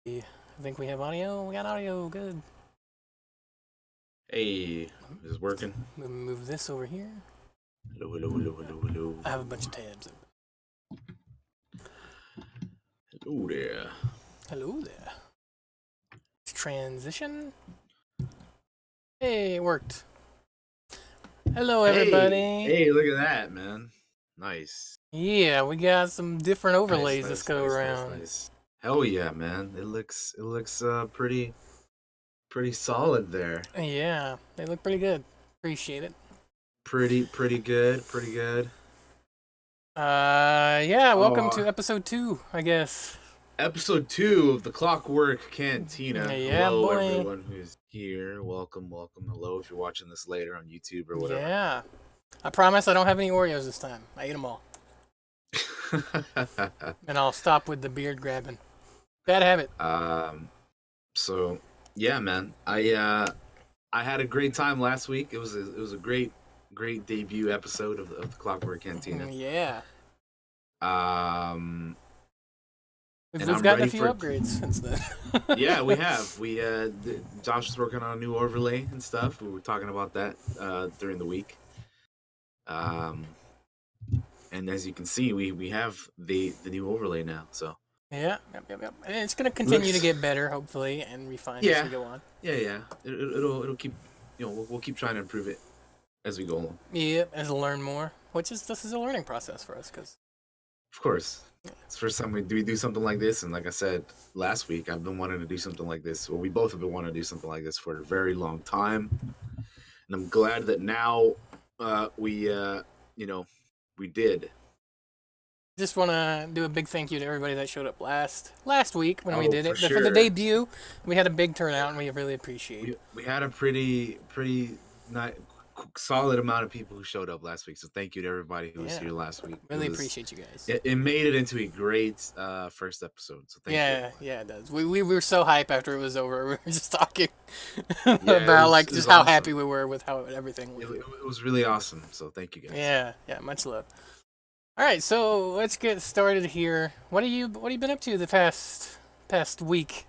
I think we have audio. We got audio. Good. Hey, is it working? Move this over here. Hello, hello, hello, hello, hello. I have a bunch of tabs. Hello there. Hello there. Transition. Hey, it worked. Hello, everybody. Hey, look at that, man. Nice. Yeah, we got some different overlays this Nice, go nice, around. nice. Hell yeah, man. It looks pretty solid there. Yeah, they look pretty good. Appreciate it. Pretty good, pretty good. Yeah, welcome to episode 2, I guess. Episode 2 of the Clockwork Cantina. Yeah, Hello, boy. everyone who's here. Welcome. Hello, if you're watching this later on YouTube or whatever. Yeah. I promise I don't have any Oreos this time. I ate them all. And I'll stop with the beard grabbing. Bad habit. So yeah, man. I had a great time last week. It was a great debut episode of the Clockwork Cantina. Yeah. And We've gotten a few upgrades since then. Yeah, we have. Josh was working on a new overlay and stuff. We were talking about that during the week. And as you can see, we have the new overlay now. So yeah. And it's gonna continue to get better, hopefully, and refined as we go on. Yeah. It'll keep. We'll keep trying to improve it as we go along. Yeah, as we learn more, this is a learning process for us, because. Of course. It's the first time we do something like this, and like I said last week, I've been wanting to do something like this. Well, we both have been wanting to do something like this for a very long time, and I'm glad that now we did. Just want to do a big thank you to everybody that showed up last week when we did it. For For the debut, we had a big turnout, and we really appreciate it. We had a pretty solid amount of people who showed up last week, so thank you to everybody who was here last week. Really appreciate you guys. It made it into a great first episode, so thank you. Yeah, it does. We were so hyped after it was over. We were just talking about just how awesome. happy we were with how everything was. It was really awesome, so thank you guys. Yeah, much love. All right, so let's get started here. What have you been up to the past week?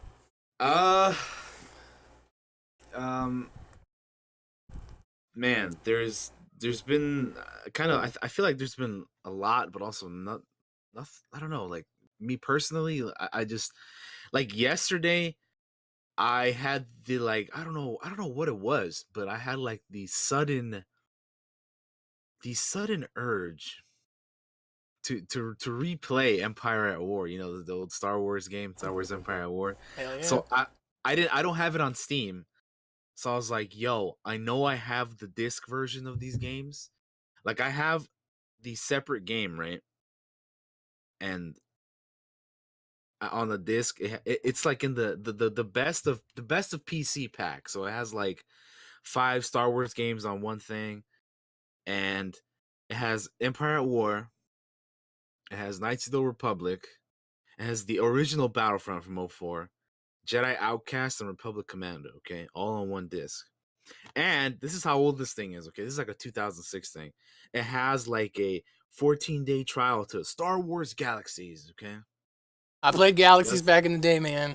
Man, there's been kind of I feel like there's been a lot, but also not I don't know, like me personally, I just like yesterday I had the I don't know what it was, but I had like the sudden urge to replay Empire at War, the old Star Wars game, Star Wars Empire at War. Hell yeah. So I don't have it on Steam. So I was like, yo, I know I have the disc version of these games. Like I have the separate game, right? And on the disc, it's like in the best of PC pack. So it has like 5 Star Wars games on one thing, and it has Empire at War, it has Knights of the Republic, it has the original Battlefront from 04, Jedi Outcast, and Republic Commando, okay? All on one disc. And this is how old this thing is, okay? This is like a 2006 thing. It has like a 14-day trial to Star Wars Galaxies, okay? I played Galaxies back in the day, man.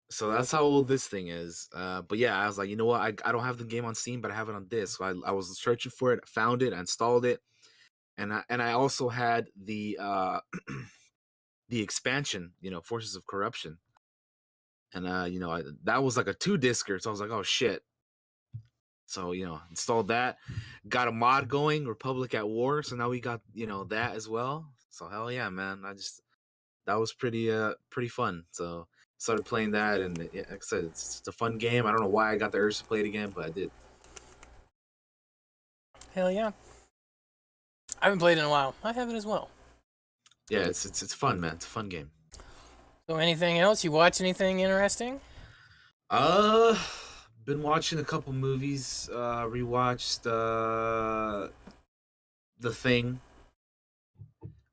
So that's how old this thing is. But yeah, I was like, you know what? I don't have the game on Steam, but I have it on disc. So I was searching for it, found it, I installed it. And I also had the the expansion, Forces of Corruption. And that was like a 2-discer, so I was like, oh shit. So, installed that, got a mod going, Republic at War. So now we got, that as well. So hell yeah, man. That was pretty fun. So started playing that, and like I said, it's a fun game. I don't know why I got the urge to play it again, but I did. Hell yeah. I haven't played it in a while. I have it as well. Yeah, it's fun, man. It's a fun game. So anything else? You watch anything interesting? Been watching a couple movies. Rewatched The Thing,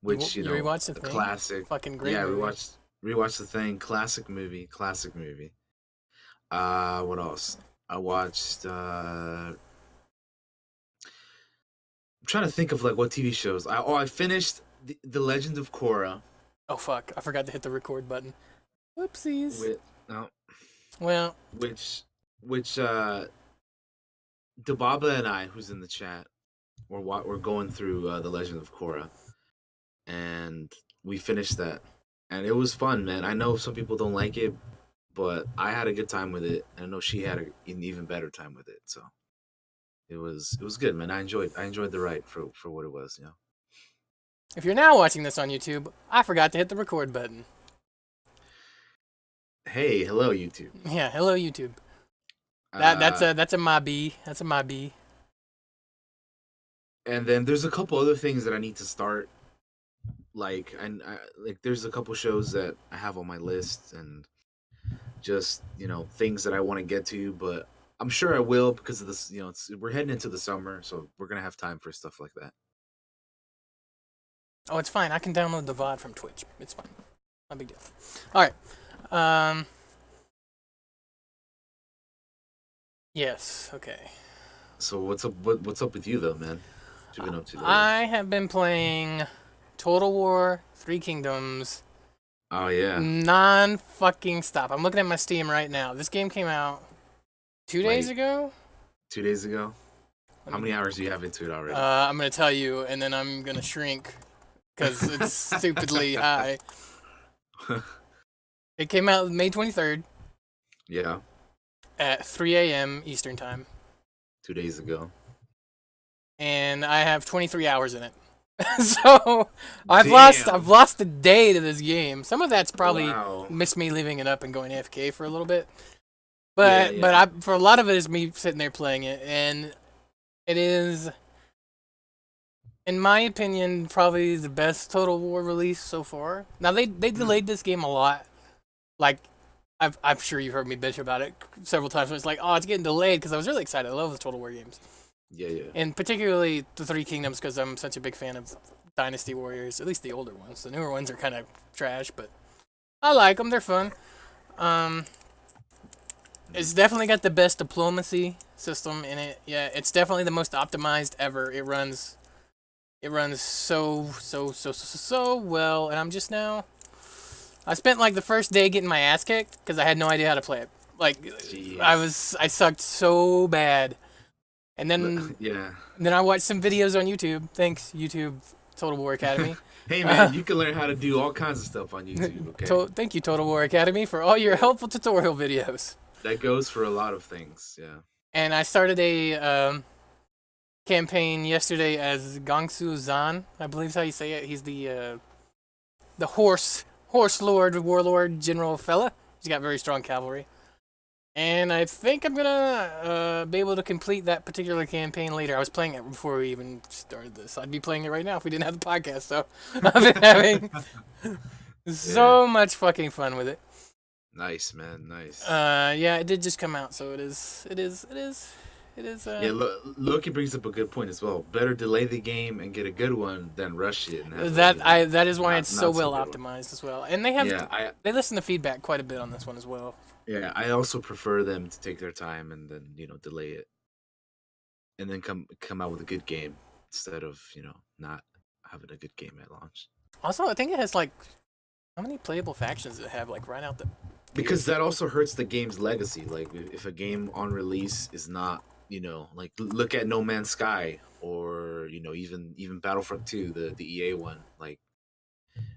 which you rewatched The Thing? Classic. Fucking great. Yeah, movie. rewatched The Thing. Classic movie. What else? I watched. I'm trying to think of what TV shows. I finished the Legend of Korra. Oh fuck! I forgot to hit the record button. Whoopsies. No, Well, which Dababa and I, who's in the chat, we're going through The Legend of Korra, and we finished that, and it was fun, man. I know some people don't like it, but I had a good time with it, and I know she had an even better time with it. So it was good, man. I enjoyed the ride for what it was, you know. if you're now watching this on YouTube, I forgot to hit the record button. Hey, hello YouTube. Yeah, hello YouTube. Uh, That's a my B. That's a my B. and then there's a couple other things that I need to start. Like, like there's a couple shows that I have on my list, and just things that I want to get to, but I'm sure I will because of this. We're heading into the summer, so we're gonna have time for stuff like that. Oh, it's fine. I can download the VOD from Twitch. It's fine. Not a big deal. All right. Yes. Okay. So what's up? What's up with you though, man? What you been up to lately? I have been playing Total War 3 Kingdoms Oh yeah, non-fucking stop. I'm looking at my Steam right now. This game came out 2 days Like, ago. 2 days ago. How many hours do you have into it already? I'm gonna tell you, and then I'm gonna shrink because it's stupidly high. It came out May 23rd Yeah, at 3 a.m. Eastern time, 2 days ago. and I have 23 hours in it. So I've Damn. lost a day to this game. Some of that's probably Wow. missed me leaving it up and going AFK for a little bit, Yeah, but yeah. for a lot of it is me sitting there playing it, and it is, in my opinion, probably the best Total War release so far. Now they delayed this game a lot. Like I'm sure you've heard me bitch about it several times. It's like, oh, it's getting delayed because I was really excited. I love the Total War games, Yeah. and particularly the Three Kingdoms because I'm such a big fan of Dynasty Warriors. At least the older ones. The newer ones are kind of trash, but I like them. They're fun. It's definitely got the best diplomacy system in it. Yeah, it's definitely the most optimized ever. It runs so well, and I'm just now. I spent like the first day getting my ass kicked because I had no idea how to play it. Like Jeez. I sucked so bad, and then Yeah. I watched some videos on YouTube. Thanks YouTube Total War Academy. Hey man, you can learn how to do all kinds of stuff on YouTube. Okay. Thank you Total War Academy for all your helpful tutorial videos. That goes for a lot of things. Yeah. And I started a campaign yesterday as Gongsu Zan, I believe is how you say it. He's the horse lord, warlord, general fella. He's got very strong cavalry. And I think I'm gonna be able to complete that particular campaign later. I was playing it before we even started this. I'd be playing it right now if we didn't have the podcast. So I've been having so much fucking fun with it. Nice, man. Nice. Yeah, it did just come out, so it is. Yeah, Loki brings up a good point as well. Better delay the game and get a good one than rush it and have That is why it's so not well good one. optimized as well. And they have they listen to feedback quite a bit on this one as well. Yeah, I also prefer them to take their time and then delay it, and then come out with a good game instead of not having a good game at launch. Also, I think it has like how many playable factions does it have like right out the Because that also hurts the game's legacy. Like if a game on release is not like look at No Man's Sky or even Battlefront 2, the EA one. Like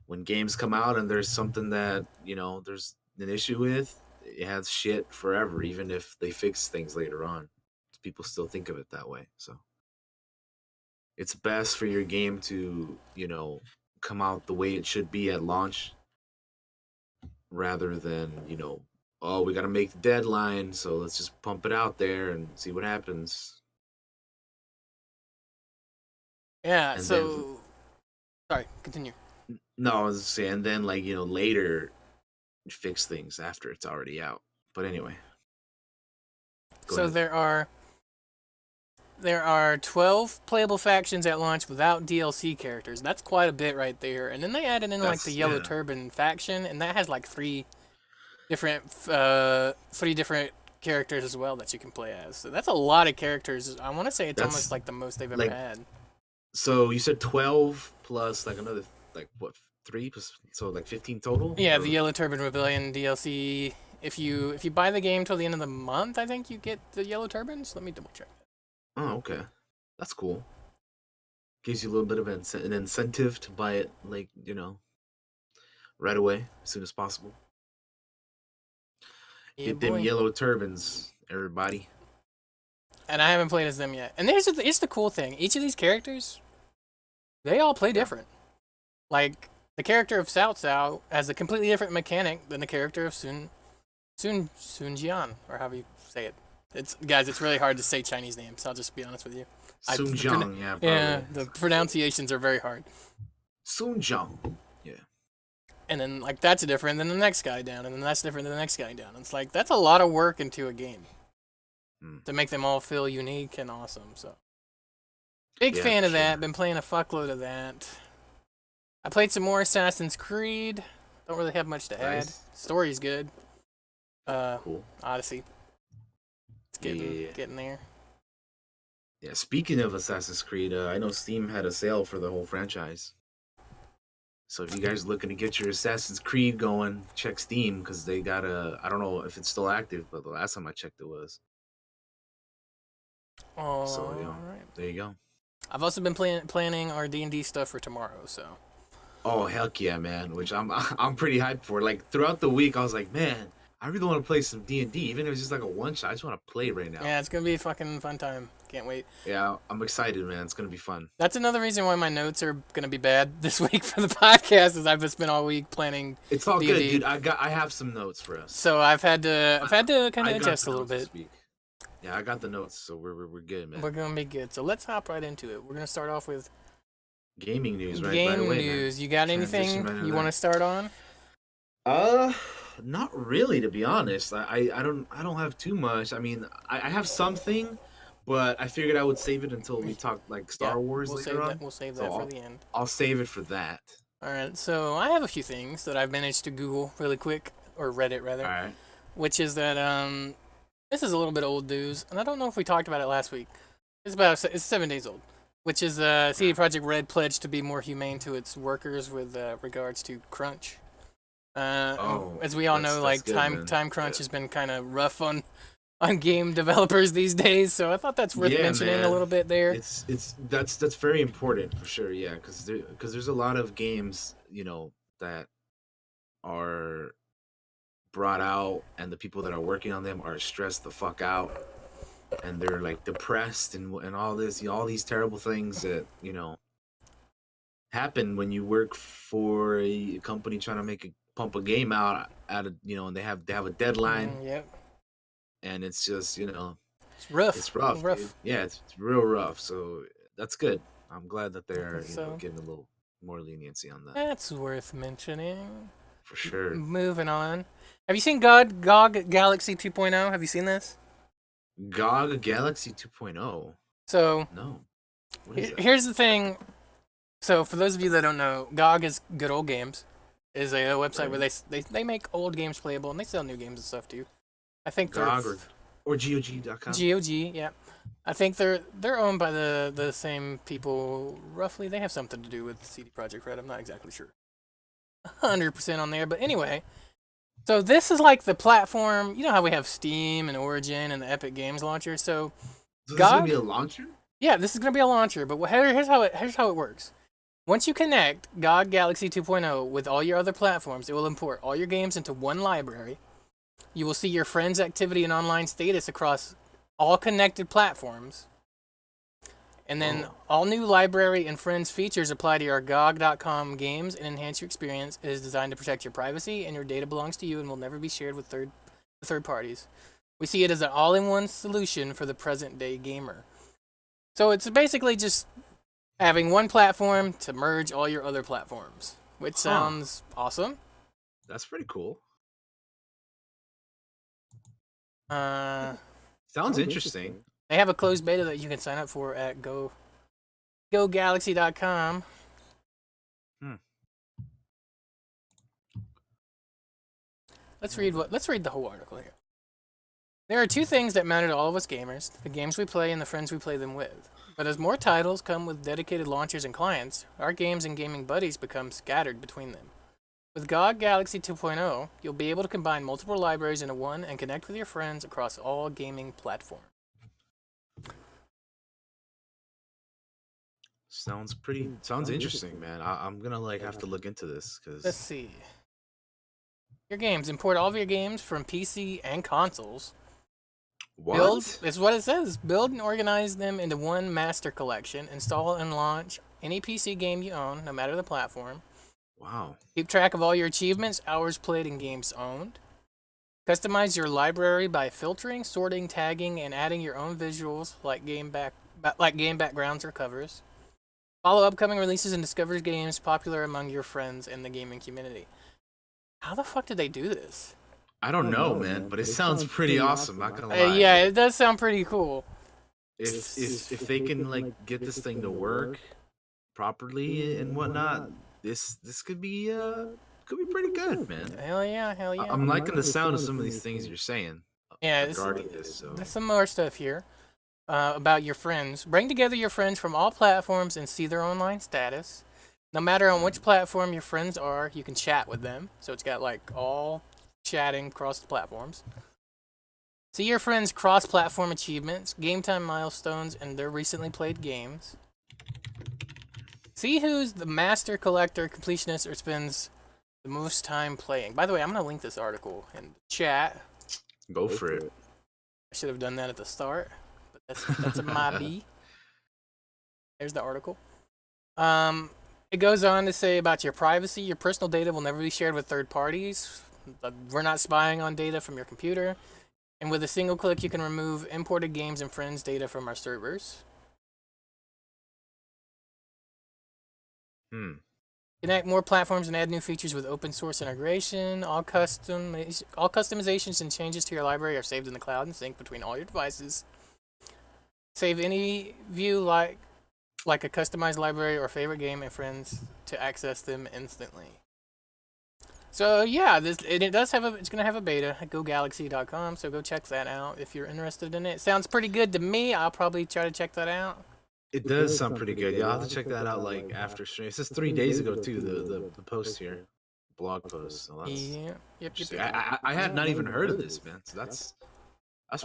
when games come out and there's something that there's an issue with, it has shit forever, even if they fix things later on. People still think of it that way. So it's best for your game to come out the way it should be at launch, rather than oh, we got to make the deadline, so let's just pump it out there and see what happens. Yeah, And so sorry, continue. no, I was saying then later fix things after it's already out. But anyway, go So ahead. there are 12 playable factions at launch without DLC characters. That's quite a bit right there. And then they added in like the Yellow Turban faction, and that has like three different characters as well that you can play as. So that's a lot of characters. I want to say it's That's, almost like the most they've ever like, had. So you said 12 plus like another what 3 plus, so like 15 total? Yeah, Or- the Yellow Turban Rebellion DLC If you buy the game till the end of the month, I think you get the yellow turbines. Let me double check. Oh, okay. That's cool. Gives you a little bit of an incentive to buy it, like, right away, as soon as possible. Yeah, Get them boy. yellow turbines, everybody. And I haven't played as them yet. And here's the cool thing. Each of these characters, they all play different. Like, the character of Cao Cao has a completely different mechanic than the character of Sun Jian, or however you say it. It's really hard to say Chinese names. I'll just be honest with you. Sun Jiang, yeah, probably. Yeah, the pronunciations are very hard. Sun Jiang, yeah. And then, like, that's different than the next guy down, and then that's different than the next guy down. It's like, that's a lot of work into a game to make them all feel unique and awesome. So, big fan of that. Been playing a fuckload of that. I played some more Assassin's Creed. Don't really have much to add. Story's good. Cool. Odyssey. It's getting there. Yeah, speaking of Assassin's Creed, I know Steam had a sale for the whole franchise. So if you guys are looking to get your Assassin's Creed going, check Steam, because they got I don't know if it's still active, but the last time I checked it was. So, there you go. I've also been planning our D&D stuff for tomorrow, so. Oh, heck yeah, man, which I'm pretty hyped for. Like, throughout the week, I was like, man, I really want to play some D&D, even if it's just like a one-shot. I just want to play right now. Yeah, it's going to be a fucking fun time. Can't wait. Yeah, I'm excited, man. It's going to be fun. That's another reason why my notes are going to be bad this week for the podcast, is I've just been all week planning It's all D&D. good, dude. I have some notes for us. So I've had to kind of adjust a little bit. Yeah, I got the notes, so we're good, man. We're going to be good. So let's hop right into it. We're going to start off with gaming news, right? Game news. You got anything you want to start on? Not really, to be honest. I don't have too much. I mean, I have something, but I figured I would save it until we talk like Star Wars later on. We'll save that for the end. I'll save it for that. All right. So I have a few things that I've managed to Google really quick, or Reddit rather. All right. Which is that this is a little bit old news, and I don't know if we talked about it last week. It's 7 days old. Which is CD Projekt Red pledged to be more humane to its workers with regards to crunch. As we all know, like good, time crunch has been kind of rough on game developers these days. So I thought that's worth mentioning a little bit there. That's very important for sure. Yeah, because there's a lot of games that are brought out, and the people that are working on them are stressed the fuck out. And they're like depressed and all this, all these terrible things that happen when you work for a company trying to pump a game out at a and they have a deadline. Yep. And it's just it's rough. It's rough. Yeah, it's real rough. So that's good. I'm glad that they're getting a little more leniency on that. That's worth mentioning. For sure. Moving on. Have you seen GOG Galaxy 2.0? Have you seen this? GOG Galaxy 2.0. So no. Here's the thing. So for those of you that don't know, GOG is Good Old Games. Is a website where they make old games playable, and they sell new games and stuff too. I think GOG or GOG.com. GOG, yeah. I think they're owned by the same people roughly. They have something to do with CD Projekt Red. I'm not exactly sure. 100% on there, but anyway. So this is like the platform. You know how we have Steam and Origin and the Epic Games launcher. So this is gonna be a launcher? Yeah, this is gonna be a launcher. But here's how it works. Once you connect GOG Galaxy 2.0 with all your other platforms, it will import all your games into one library. You will see your friends' activity and online status across all connected platforms. And then all new library and friends features apply to your GOG.com games and enhance your experience. It is designed to protect your privacy, and your data belongs to you and will never be shared with third parties. We see it as an all-in-one solution for the present-day gamer. So it's basically just having one platform to merge all your other platforms, which sounds awesome. That's pretty cool. Sounds interesting. They have a closed beta that you can sign up for at GoGalaxy.com. Let's read the whole article here. There are two things that matter to all of us gamers: the games we play and the friends we play them with. But as more titles come with dedicated launchers and clients, our games and gaming buddies become scattered between them. With GOG Galaxy 2.0, you'll be able to combine multiple libraries into one and connect with your friends across all gaming platforms. Sounds interesting, man. I'm gonna like have to look into this Let's because see. Your games. Import all of your games from PC and consoles. Build, what? it's what it says. Build and organize them into one master collection. Install and launch any PC game you own, no matter the platform. Wow. Keep track of all your achievements, hours played, and games owned. Customize your library by filtering, sorting, tagging, and adding your own visuals like game backgrounds or covers. Follow upcoming releases and discover games popular among your friends in the gaming community. How the fuck did they do this? I don't know, man, but it sounds pretty awesome. Not gonna lie. Yeah, it does sound pretty cool. If they can like get this thing to work properly and whatnot, this could be pretty good, man. Hell yeah, hell yeah. I'm liking the sound of some of these things you're saying Yeah, regarding this. So there's some more stuff here about your friends. Bring together your friends from all platforms and see their online status. No matter on which platform your friends are, you can chat with them. So it's got like all chatting across the platforms. See your friends' cross-platform achievements, game time milestones, and their recently played games. See who's the master collector, completionist, or spends the most time playing. By the way, I'm going to link this article in the chat. go for it. I should have done that at the start, but that's a my B. There's the article. It goes on to say about your privacy. Your personal data will never be shared with third parties. We're not spying on data from your computer. And with a single click, you can remove imported games and friends' data from our servers. Connect more platforms and add new features with open source integration. All customizations and changes to your library are saved in the cloud and synced between all your devices. Save any view like a customized library or favorite game and friends to access them instantly. So yeah, it's gonna have a beta at gogalaxy.com, so go check that out if you're interested in it. Sounds pretty good to me. I'll probably try to check that out. It does sound pretty good. Yeah, I'll have to check that out like after stream. It says 3 days ago too. The post here, blog post. So that's Yep. I had not even heard of this, man. So that's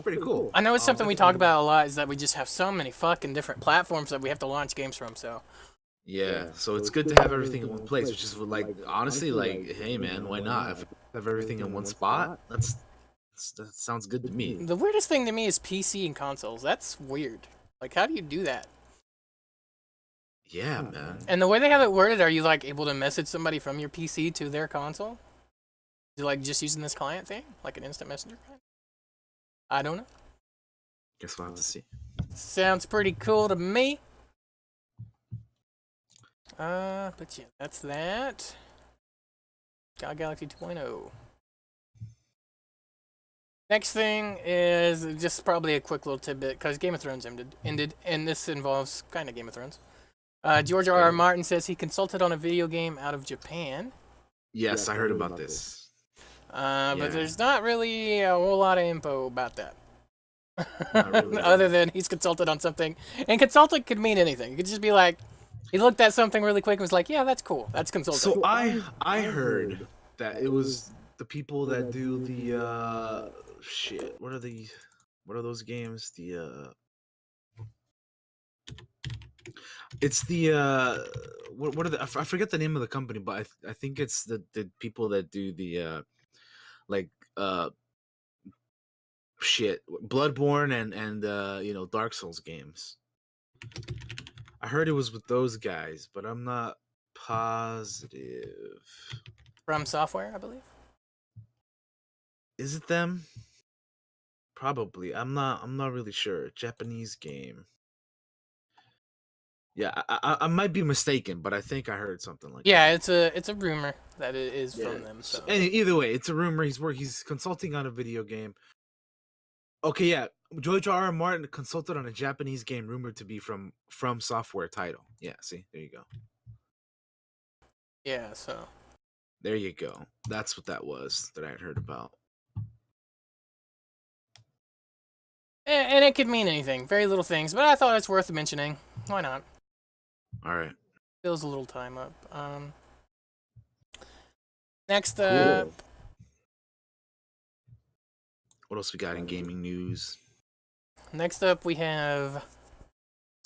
pretty cool. I know it's something we talk about a lot. Is that we just have so many fucking different platforms that we have to launch games from. So yeah, so it's good to have everything in one place, which is like honestly, like, hey man, why not? If I have everything in one spot, that sounds good to me. The weirdest thing to me is PC and consoles. That's weird. Like, how do you do that? Yeah, man. And the way they have it worded, are you like able to message somebody from your PC to their console? Is it like just using this client thing, like an instant messenger? I don't know. Guess we'll have to see. Sounds pretty cool to me. But yeah, that's that. GOG Galaxy 2.0. Next thing is just probably a quick little tidbit because Game of Thrones ended, and this involves kind of Game of Thrones. George R.R. Martin says he consulted on a video game out of Japan. Yes, I heard about this. But there's not really a whole lot of info about that. Really. Other than he's consulted on something. And consulting could mean anything. It could just be like, he looked at something really quick and was like, yeah, that's cool. That's consulting. So I heard that it was the people that do the shit. What are those games? It's the what are the I forget the name of the company, but I think it's the people that do the like shit, Bloodborne and Dark Souls games. I heard it was with those guys, but I'm not positive. From Software, I believe. Is it them? Probably. I'm not really sure. Japanese game. Yeah, I might be mistaken, but I think I heard something like that. Yeah, it's a rumor that it is from them. So Either way, it's a rumor. He's consulting on a video game. Okay, yeah. George R.R. Martin consulted on a Japanese game rumored to be from Software title. Yeah, see, there you go. Yeah, so there you go. That's what that was that I had heard about. And it could mean anything, very little things, but I thought it's worth mentioning. Why not? All right. Fills a little time up. Next Cool. What else we got in gaming news? Next up, we have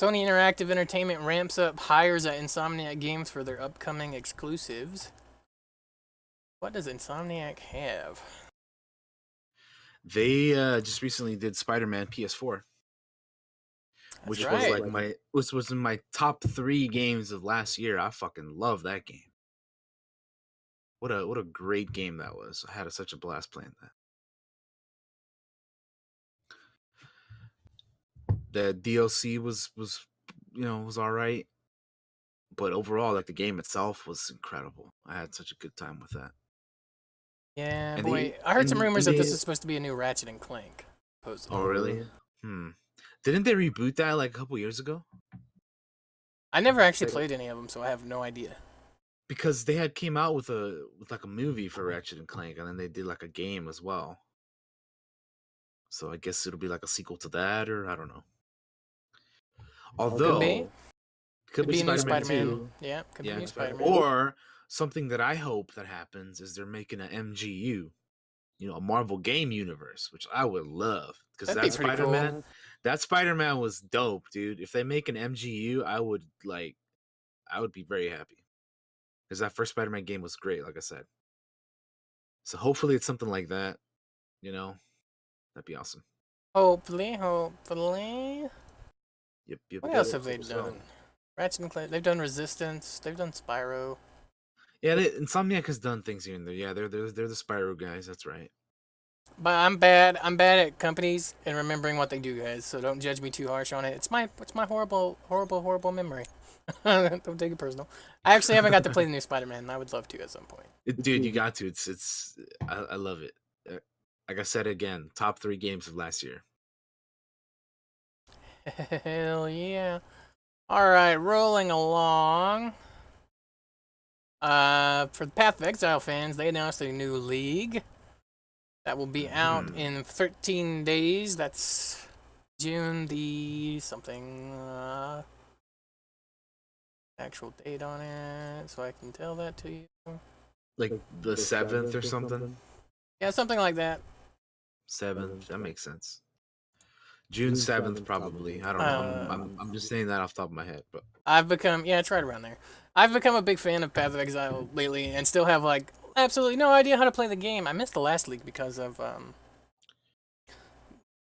Sony Interactive Entertainment ramps up hires at Insomniac Games for their upcoming exclusives. What does Insomniac have? They just recently did Spider-Man PS4, which was right. like which was in my top 3 games of last year. I fucking love that game. What a great game that was. I had such a blast playing that. The DLC was was all right, but overall, like the game itself was incredible. I had such a good time with that. Yeah, And boy. I heard some rumors that this is supposed to be a new Ratchet and Clank. Supposedly. Oh, really? Didn't they reboot that like a couple years ago? I never actually played any of them, so I have no idea. Because they had came out with like a movie for Ratchet and Clank, and then they did like a game as well. So I guess it'll be like a sequel to that, or I don't know. Although could be a new Spider-Man Spider-Man. 2. Yeah, could be a new Spider-Man. Or something that I hope that happens is they're making an MGU, a Marvel game universe, which I would love, because that Spider-Man, cool. That Spider-Man was dope, dude. If they make an MGU, I would be very happy, because that first Spider-Man game was great, like I said. So hopefully it's something like that, that'd be awesome. Hopefully. Yep. What else have they done? Ratchet and Clank. They've done Resistance. They've done Spyro. Yeah, Insomniac has done things here and there. Yeah, they're the Spyro guys. That's right. But I'm bad at companies and remembering what they do, guys. So don't judge me too harsh on it. It's my horrible memory. Don't take it personal. I actually haven't got to play the new Spider-Man, and I would love to at some point. Dude, you got to. I love it. Like I said again, top 3 games of last year. Hell yeah! All right, rolling along. For the Path of Exile fans, they announced a new league that will be out in 13 days. That's June the something. Actual date on it, so I can tell that to you. Like the 7th or something? Yeah, something like that. 7th, that makes sense. June 7th, probably. I don't know. I'm just saying that off the top of my head, but it's right around there. I've become a big fan of Path of Exile lately, and still have absolutely no idea how to play the game. I missed the last league because of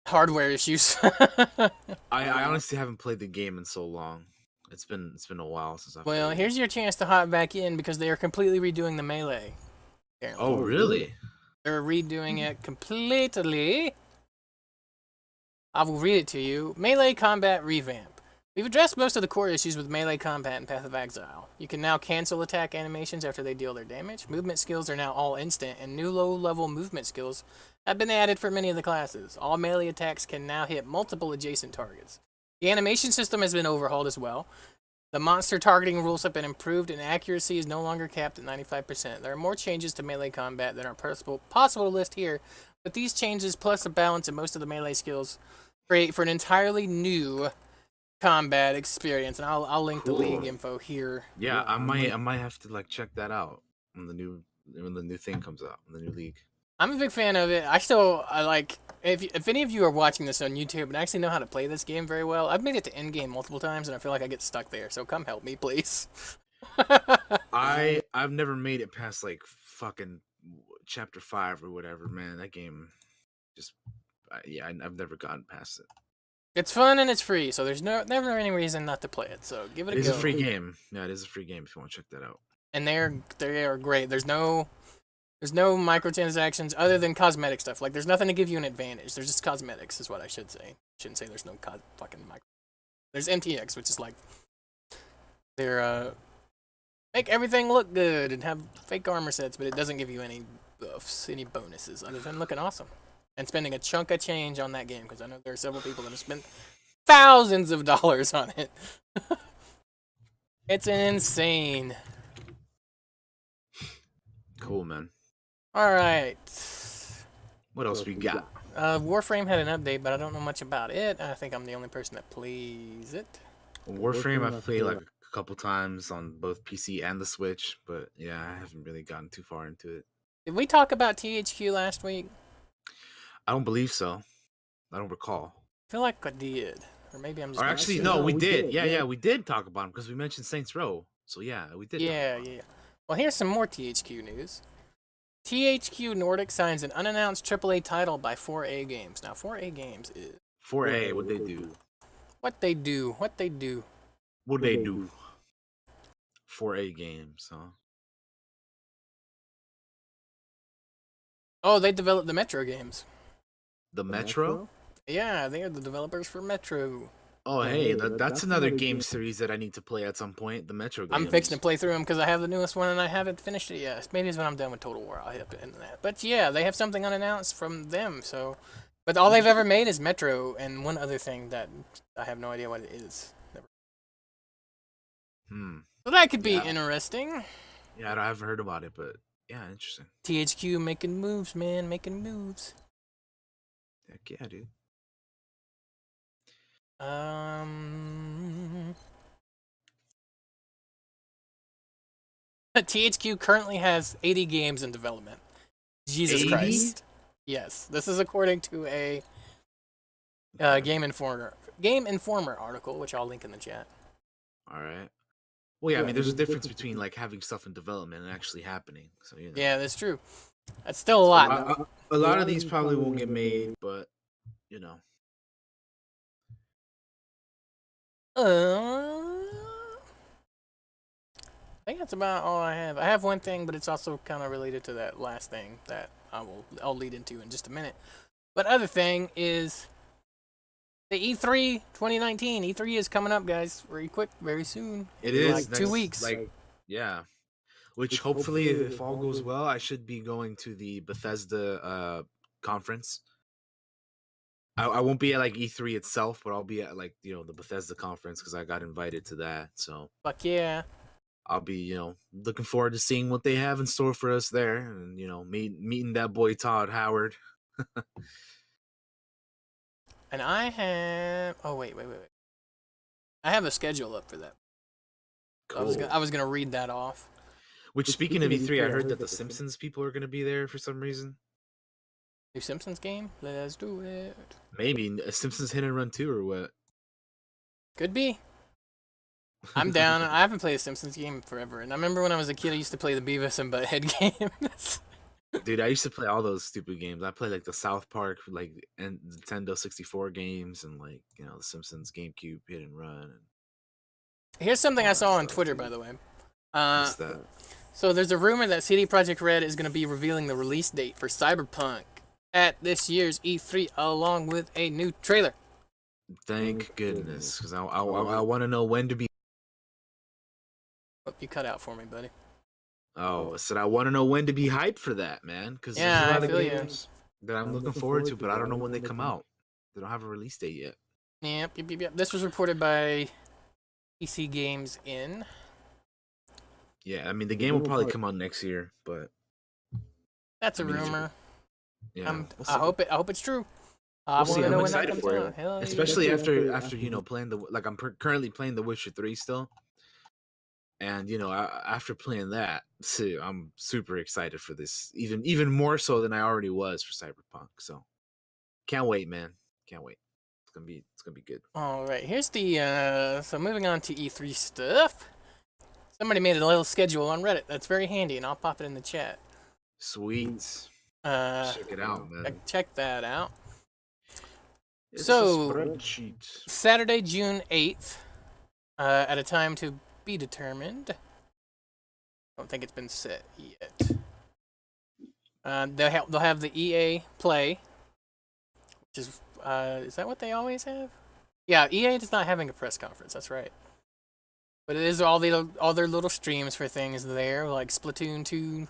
hardware issues. I honestly haven't played the game in so long. It's been a while since I've played. Here's your chance to hop back in, because they are completely redoing the melee. Apparently. Oh, really? They're redoing it completely. I will read it to you. Melee combat revamp. We've addressed most of the core issues with melee combat in Path of Exile. You can now cancel attack animations after they deal their damage. Movement skills are now all instant, and new low-level movement skills have been added for many of the classes. All melee attacks can now hit multiple adjacent targets. The animation system has been overhauled as well. The monster targeting rules have been improved, and accuracy is no longer capped at 95%. There are more changes to melee combat that are possible to list here, but these changes, plus a balance in most of the melee skills, create for an entirely new combat experience. And I'll link the league info here. Yeah, I might have to check that out when the new thing comes out, when the new league. I'm a big fan of it. I like. If any of you are watching this on YouTube and actually know how to play this game very well, I've made it to end game multiple times, and I feel like I get stuck there. So come help me, please. I've never made it past fucking chapter 5 or whatever, man. That game just I've never gotten past it. It's fun and it's free, so there's never any reason not to play it. So give it a go. It is a free game. Yeah, it is a free game if you want to check that out. And they are great. There's no microtransactions other than cosmetic stuff. There's nothing to give you an advantage. There's just cosmetics, is what I should say. Shouldn't say there's no fucking micro. There's MTX, which is they're make everything look good and have fake armor sets, but it doesn't give you any buffs, any bonuses, other than looking awesome and spending a chunk of change on that game, because I know there are several people that have spent thousands of dollars on it. It's insane. Cool, man. All right. What else we got? Warframe had an update, but I don't know much about it. I think I'm the only person that plays it. Warframe, I've played a couple times on both PC and the Switch, but yeah, I haven't really gotten too far into it. Did we talk about THQ last week? I don't believe so. I don't recall. I feel like I did. Or maybe I'm just... Or actually, no, we did. Yeah, we did talk about them because we mentioned Saints Row. So yeah, we did. Yeah. Well, here's some more THQ news. THQ Nordic signs an unannounced AAA title by 4A Games. Now, 4A Games is... 4A, what'd they do? What they do. What'd they do? 4A Games, huh? Oh, they developed the Metro games. The Metro? Yeah, they are the developers for Metro. Oh, hey, that's another game series that I need to play at some point. The Metro games. I'm fixing to play through them because I have the newest one and I haven't finished it yet. Maybe it's when I'm done with Total War. I'll hit up the end of that. But yeah, they have something unannounced from them. So, but all they've ever made is Metro and one other thing that I have no idea what it is. So that could be interesting. Yeah, I haven't heard about it, but yeah, interesting. THQ making moves, man, making moves. Heck yeah, dude. THQ currently has 80 games in development. Jesus 80? Christ. Yes, this is according to a Game Informer article, which I'll link in the chat. All right. Well, yeah, I mean, there's a difference between like having stuff in development and actually happening. So you know. Yeah, that's true. That's still a lot. A lot of these probably won't get made, but you know. I think that's about all I have. I have one thing, but it's also kind of related to that last thing that I'll lead into in just a minute. But other thing is the E3 2019. E3 is coming up, guys. Very quick, very soon. It is like 2 weeks. Yeah. Which hopefully, if all goes well, I should be going to the Bethesda conference. I won't be at like E3 itself, but I'll be at like the Bethesda conference because I got invited to that. So fuck yeah. I'll be looking forward to seeing what they have in store for us there, and meeting that boy Todd Howard. And I have wait. I have a schedule up for that. Cool. I was gonna read that off. Which, speaking of E3, I heard that the Simpsons people are gonna be there for some reason. New Simpsons game? Let's do it. Maybe a Simpsons Hit and Run 2 or what? Could be. I'm down. I haven't played a Simpsons game forever, and I remember when I was a kid, I used to play the Beavis and Butthead games. Dude, I used to play all those stupid games. I played like the South Park, like and Nintendo 64 games, and like the Simpsons GameCube Hit and Run. And here's something I saw on Twitter, by the way. What's that? So there's a rumor that CD Projekt Red is going to be revealing the release date for Cyberpunk at this year's E3, along with a new trailer. Thank goodness, because I want to know when to be. Oh, you cut out for me, buddy. Oh, I said I want to know when to be hyped for that, man. Because yeah, there's a lot of games that I'm looking forward to, but I don't know when they come out. They don't have a release date yet. Yep. This was reported by PC Games In. Yeah, I mean the game will probably come out next year, but that's a rumor. Yeah, I hope it's true. We'll see. I'm excited for it, Hell especially after playing I'm currently playing The Witcher 3 still. And after playing that, I'm super excited for this, even more so than I already was for Cyberpunk. So, can't wait, man. Can't wait. It's gonna be good. All right, here's the so moving on to E3 stuff. Somebody made a little schedule on Reddit that's very handy, and I'll pop it in the chat. Sweet. Check it out, man. Check that out. It's so, a spreadsheet. Saturday, June 8th, at a time to be determined. I don't think it's been set yet. They'll have the EA Play, which is that what they always have? Yeah, EA is not having a press conference. That's right. But it is all their little streams for things there, like Splatoon 2.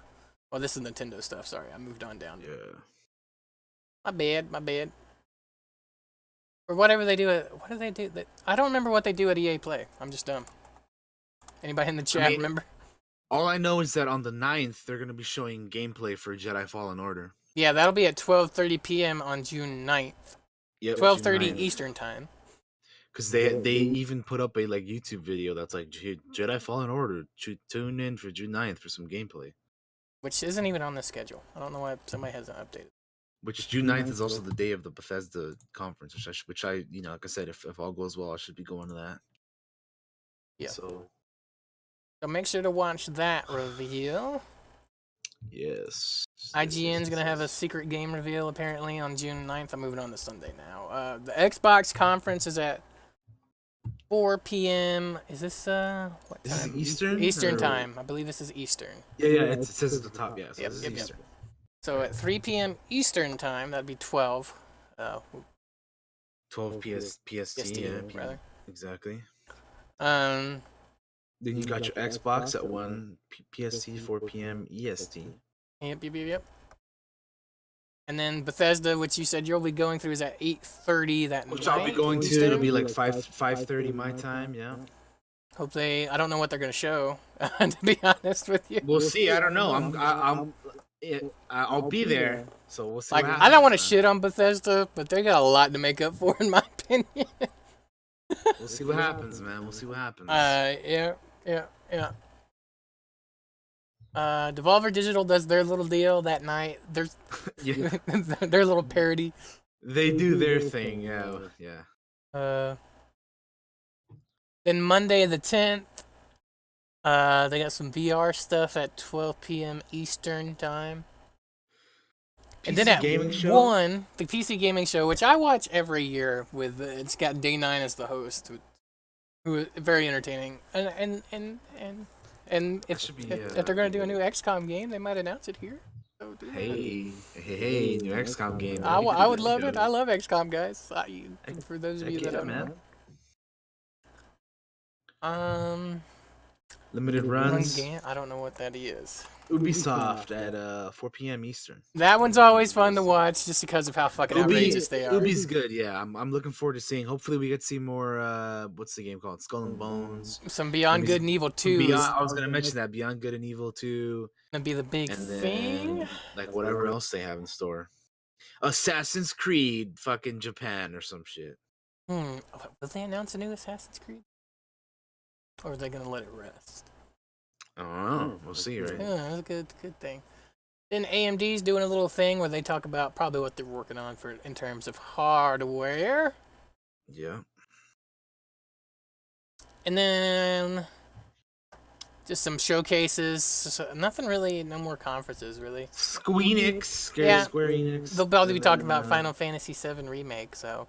Oh, this is Nintendo stuff. Sorry, I moved on down. Yeah. My bad. Or whatever they do what do they do? I don't remember what they do at EA Play. I'm just dumb. Anybody in the chat remember? All I know is that on the 9th, they're going to be showing gameplay for Jedi Fallen Order. Yeah, that'll be at 12:30 p.m. on June 9th. Yep, 12:30 Eastern time. Because they even put up a like YouTube video that's like Jedi Fallen Order. Tune in for June 9th for some gameplay. Which isn't even on the schedule. I don't know why somebody hasn't updated. Which June 9th is also the day of the Bethesda conference, which I like I said, if all goes well, I should be going to that. Yeah. So make sure to watch that reveal. Yes. IGN's going to have a secret game reveal apparently on June 9th. I'm moving on to Sunday now. The Xbox conference is at 4 p.m. Is this what time? This is Eastern? Eastern time. I believe this is Eastern. Yeah, it says at the top, yeah. So Yep, this is yep, Eastern. yep. So at 3 p.m. Eastern time, that'd be 12. 12 PST, yeah, rather. Exactly. Um. Then you got your Xbox at 1 PST, 4 p.m. EST. Yep. And then Bethesda, which you said you'll be going through, is at 8:30 that night. Which I'll be going to. It'll be like 5:30 my time, yeah. Hope I don't know what they're gonna show. To be honest with you, we'll see. I don't know. I'll be there, so we'll see. Like, I don't want to shit on Bethesda, but they got a lot to make up for, in my opinion. We'll see what happens, man. We'll see what happens. Yeah. Devolver Digital does their little deal that night. There's their little parody. They do their thing, yeah. Then Monday the 10th, they got some VR stuff at 12 p.m. Eastern time. And then at 1, the PC Gaming Show, which I watch every year with, it's got Day 9 as the host, who is very entertaining. And if they're going to do a new XCOM game, they might announce it here. So hey, new XCOM game. I would love it. I love XCOM, guys. For those of you that don't know. Limited runs. I don't know what that is. Ubisoft at 4 p.m. Eastern. That one's always fun to watch just because of how fucking outrageous they are. Ubi's good, yeah. I'm looking forward to seeing. Hopefully we get to see more, what's the game called? Skull and Bones. Some Beyond Good and Evil 2. I was going to mention that. Beyond Good and Evil 2. That'd be the big thing. Like whatever else they have in store. Assassin's Creed fucking Japan or some shit. Will they announce a new Assassin's Creed? Or are they going to let it rest? I don't know. We'll see, right? Yeah, that's a good thing. Then AMD's doing a little thing where they talk about probably what they're working on in terms of hardware. Yeah. And then just some showcases. So nothing really, no more conferences, really. Square Enix. They'll probably be talking about Final Fantasy VII Remake, so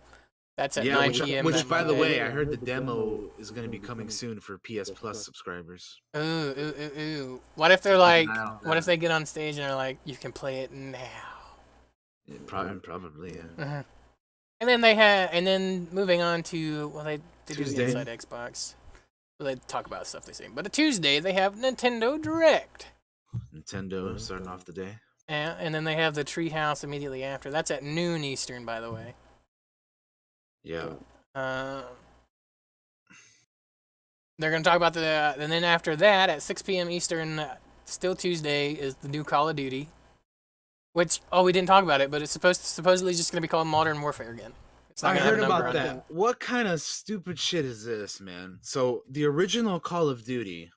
that's at 9 p.m. Which, by the way, I heard the demo is going to be coming soon for PS Plus subscribers. Ooh. What if they're like, what if they get on stage and they're like, you can play it now? Yeah, probably, yeah. Uh-huh. And then moving on to, they do the Inside Xbox. Well, they talk about stuff they say. But a Tuesday, they have Nintendo Direct. Nintendo starting off the day. And then they have the Treehouse immediately after. That's at noon Eastern, by the way. Yeah. They're going to talk about and then after that, at 6 p.m. Eastern, still Tuesday, is the new Call of Duty. Which, we didn't talk about it, but it's supposedly just going to be called Modern Warfare again. I heard about that. What kind of stupid shit is this, man? So, the original Call of Duty,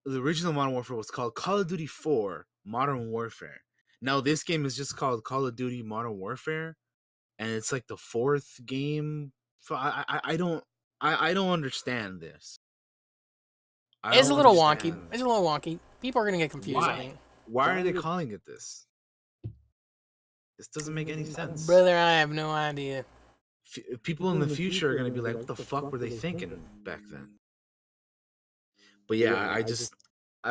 the original Modern Warfare was called Call of Duty 4 Modern Warfare. Now, this game is just called Call of Duty Modern Warfare. And it's like the 4th game. I don't understand this. It's a little wonky. People are gonna get confused. Why? I think. Why are they calling it this? This doesn't make any sense, brother. I have no idea. People in the future are gonna be like, "What the fuck were they thinking back then?" But yeah, I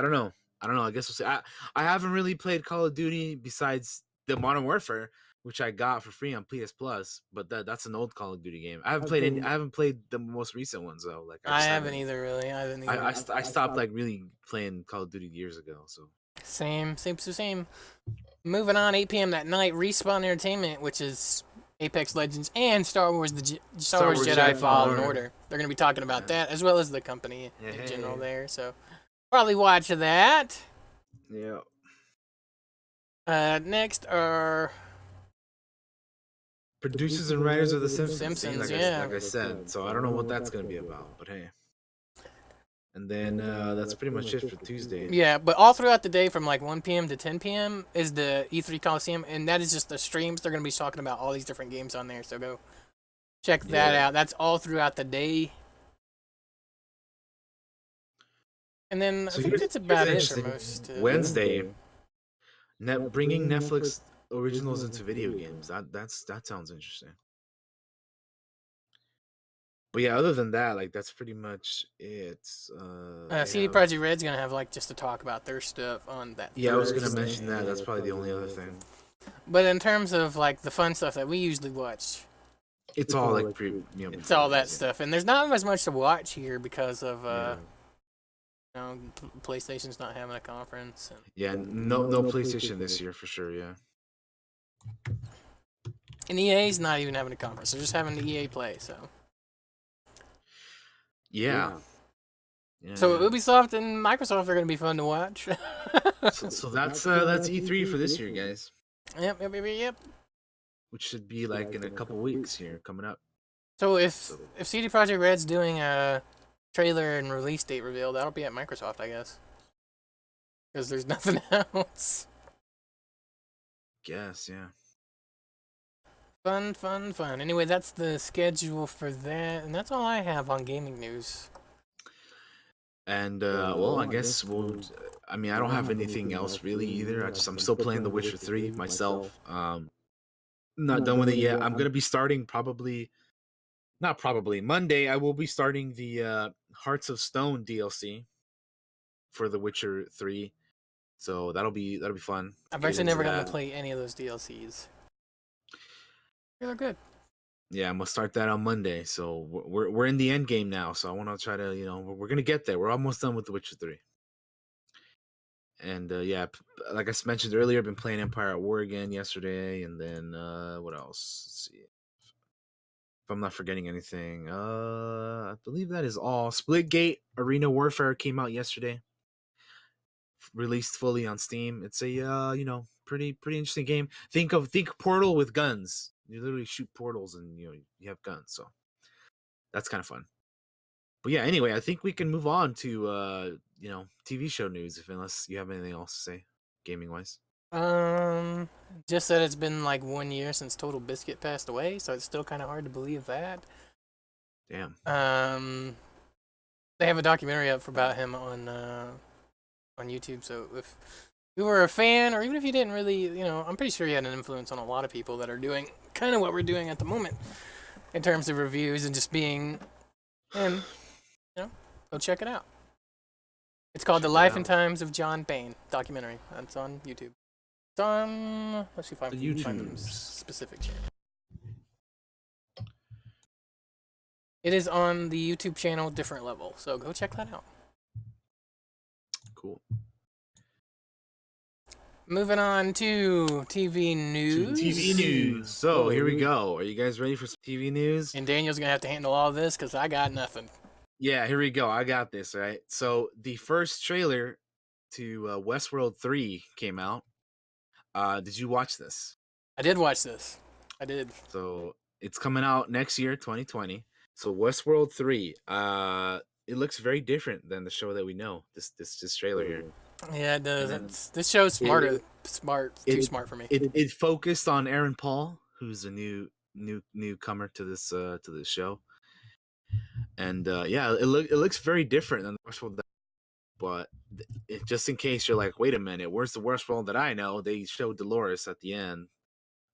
don't know. I guess we'll see. I haven't really played Call of Duty besides the Modern Warfare, which I got for free on PS Plus, but that's an old Call of Duty game. I haven't played the most recent ones though. Like I haven't either, really. I stopped like really playing Call of Duty years ago. So same. Moving on, 8 p.m. that night, Respawn Entertainment, which is Apex Legends and Star Wars Jedi Fallen Order. They're gonna be talking about that as well as the company in general there. So probably watch that. Yeah. Next are Producers and writers of The Simpsons. Simpsons, See, yeah. like I said. So I don't know what that's gonna be about, but hey. And then that's pretty much it for Tuesday. Yeah, but all throughout the day from like 1 p.m. to 10 p.m. is the E3 Coliseum, and that is just the streams. They're going to be talking about all these different games on there, so go check that out. That's all throughout the day. And then So I think that's about it for interesting. most. Wednesday, bringing Netflix originals into video games. That sounds interesting. But yeah, other than that, like that's pretty much it. CD Projekt Red's going to have like just to talk about their stuff on that. Yeah, I was Thursday. gonna mention that. That's probably the only other thing. But in terms of like the fun stuff that we usually watch, It's all like it's all that stuff, and there's not as much to watch here because of PlayStation's not having a conference. No PlayStation this year for sure. Yeah. And EA's not even having a conference; they're just having the EA Play. So. Yeah. So Ubisoft and Microsoft are going to be fun to watch. so that's E3 for this year, guys. Yep. Which should be like in a couple weeks here coming up. So if CD Projekt Red's doing a trailer and release date reveal, that'll be at Microsoft, I guess. Because there's nothing else. Guess, yeah. Fun. Anyway, that's the schedule for that, and that's all I have on gaming news. And well, I guess I don't have anything else really either. I'm still playing The Witcher 3 myself. Not done with it yet. I'm gonna be starting Monday. I will be starting the Hearts of Stone DLC for The Witcher 3. So that'll be fun. I've actually never gotten to play any of those DLCs. They're good. Yeah, I'm gonna start that on Monday. So we're in the end game now. So I want to try to we're gonna get there. We're almost done with The Witcher 3. And yeah, like I mentioned earlier, I've been playing Empire at War again yesterday, and then what else? Let's see if I'm not forgetting anything. I believe that is all. Splitgate Arena Warfare came out yesterday, released fully on Steam. It's a pretty interesting game. Think Portal with guns. You literally shoot portals, and you have guns. So that's kind of fun. But yeah, anyway, I think we can move on to TV show news, unless you have anything else to say, gaming wise. Just that it's been like 1 year since Total Biscuit passed away, so it's still kind of hard to believe that. Damn. They have a documentary up about him on YouTube. So if you were a fan, or even if you didn't really, I'm pretty sure he had an influence on a lot of people that are doing kind of what we're doing at the moment in terms of reviews and just being him. Go check it out. It's called The Life and Times of John Payne documentary. That's on YouTube. It's on, let's see if I can find specific channel. It is on the YouTube channel Different Level, so go check that out. Cool. Moving on to TV news. So here we go. Are you guys ready for some TV news? And Daniel's gonna have to handle all this because I got nothing. Yeah, here we go. I got this, right? So the first trailer to Westworld 3 came out. Did you watch this? I did watch this. I did. So it's coming out next year, 2020. So Westworld 3. It looks very different than the show that we know. This trailer here. Yeah, it does. This show's too smart for me. It focused on Aaron Paul, who's a newcomer to this show. And yeah, it looks very different than the Westworld. But just in case you're like, wait a minute, where's the Westworld that I know? They showed Dolores at the end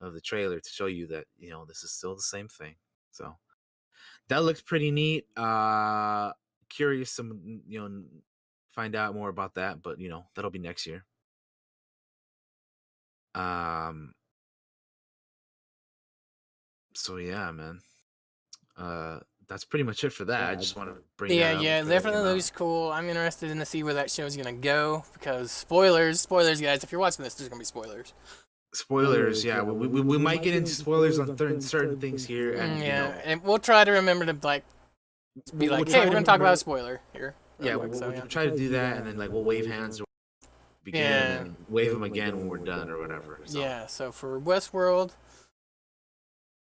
of the trailer to show you that this is still the same thing. So that looks pretty neat. Curious to find out more about that, but that'll be next year. So yeah, man. That's pretty much it for that. I just want to bring that up. Yeah, definitely looks cool. I'm interested in to see where that show's gonna go because spoilers, guys. If you're watching this, there's gonna be spoilers. Spoilers, yeah. We might get into spoilers on certain things here, and and we'll try to remember to be like, hey, we're gonna talk about a spoiler here. Yeah, we'll try to do that, and then we'll wave hands or begin, and wave them again when we're done or whatever. So. Yeah. So for Westworld,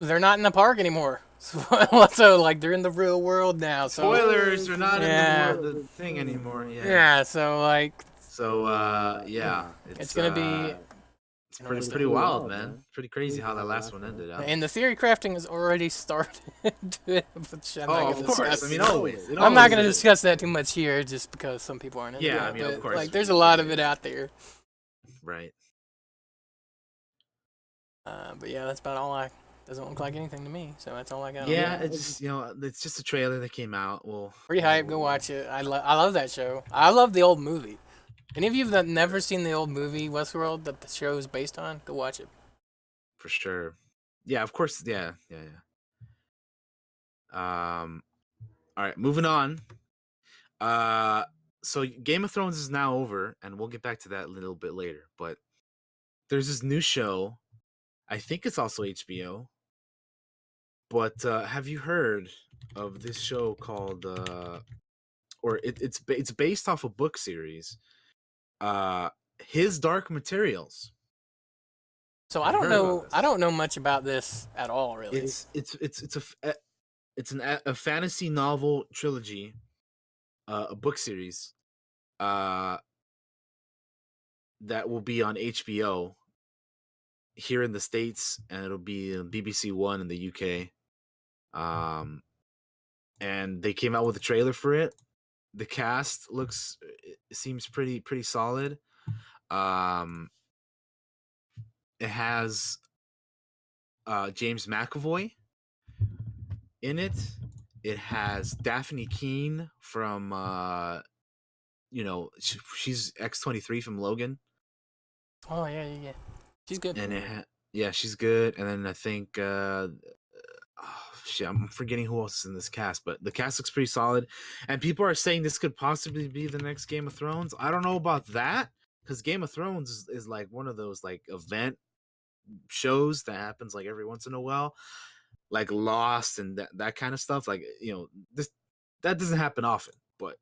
They're not in the park anymore. So like they're in the real world now. So Spoilers are not Yeah. in the thing anymore. Yeah. yeah. So like So yeah, it's gonna be it's interesting. pretty wild, man. Pretty crazy how that last one ended. Huh? And the theory crafting has already started. Which I'm not Oh, gonna of course. discuss. I mean, always. I'm not going to discuss that too much here, just because some people aren't into Yeah, it. I mean, but, of course. Like, there's a lot of it out there. Right. But yeah, that's about all I. Doesn't look like anything to me, so that's all I got. Yeah, it's it's just a trailer that came out. Well, Pretty hype. Go watch it. I love that show. I love the old movie. Any of you that never seen the old movie Westworld that the show is based on, go watch it. For sure. Yeah, of course. Yeah. All right, moving on. So Game of Thrones is now over, and we'll get back to that a little bit later. But there's this new show. I think it's also HBO. But have you heard of this show called it's based off a book series, His Dark Materials. So Have I you don't heard know. about this? I don't know much about this at all, really. It's a fantasy novel trilogy, a book series, that will be on HBO here in the States, and it'll be on BBC One in the UK. And they came out with a trailer for it. The cast seems pretty solid. It has James McAvoy in it. It has Daphne Keane from she's X-23 from Logan. Oh yeah. She's good. And yeah, she's good. And then I think shit, I'm forgetting who else is in this cast, but the cast looks pretty solid. And people are saying this could possibly be the next Game of Thrones. I don't know about that, because Game of Thrones is like one of those like event shows that happens like every once in a while, like Lost and that kind of stuff. Like that doesn't happen often, but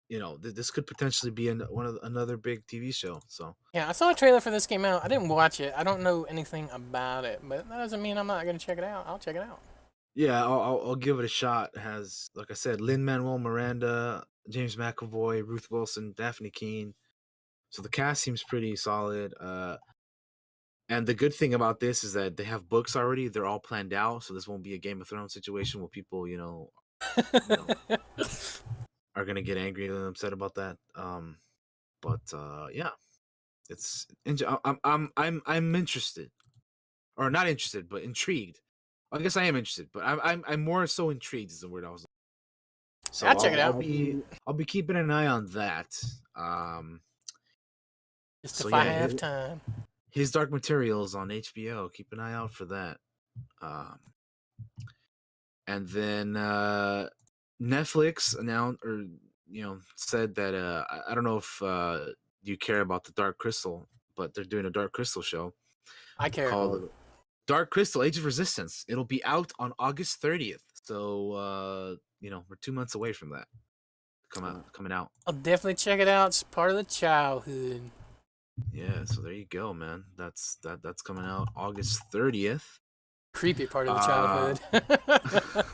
this could potentially be another big TV show. So Yeah, I saw a trailer for this came out. I didn't watch it. I don't know anything about it, but that doesn't mean I'm not gonna check it out. I'll check it out. yeah, I'll give it a shot. It has, like I said, Lin-Manuel Miranda, James McAvoy, Ruth Wilson, Daphne Keane. So the cast seems pretty solid. And the good thing about this is that they have books already. They're all planned out, so this won't be a Game of Thrones situation where people, are gonna get angry and upset about that. But yeah, I'm interested, or not interested, but intrigued. I guess I am interested, but I'm more so intrigued is the word I was. So I'll check it out. I'll be keeping an eye on that. Just so if I yeah, have time. His Dark Materials on HBO. Keep an eye out for that. And then Netflix announced, or said that I don't know if you care about the Dark Crystal, but they're doing a Dark Crystal show. I care. Called Dark Crystal: Age of Resistance. It'll be out on August 30th. So we're 2 months away from that coming out. I'll definitely check it out. It's part of the childhood. Yeah, so there you go, man. That's coming out August 30th. Creepy part of the childhood.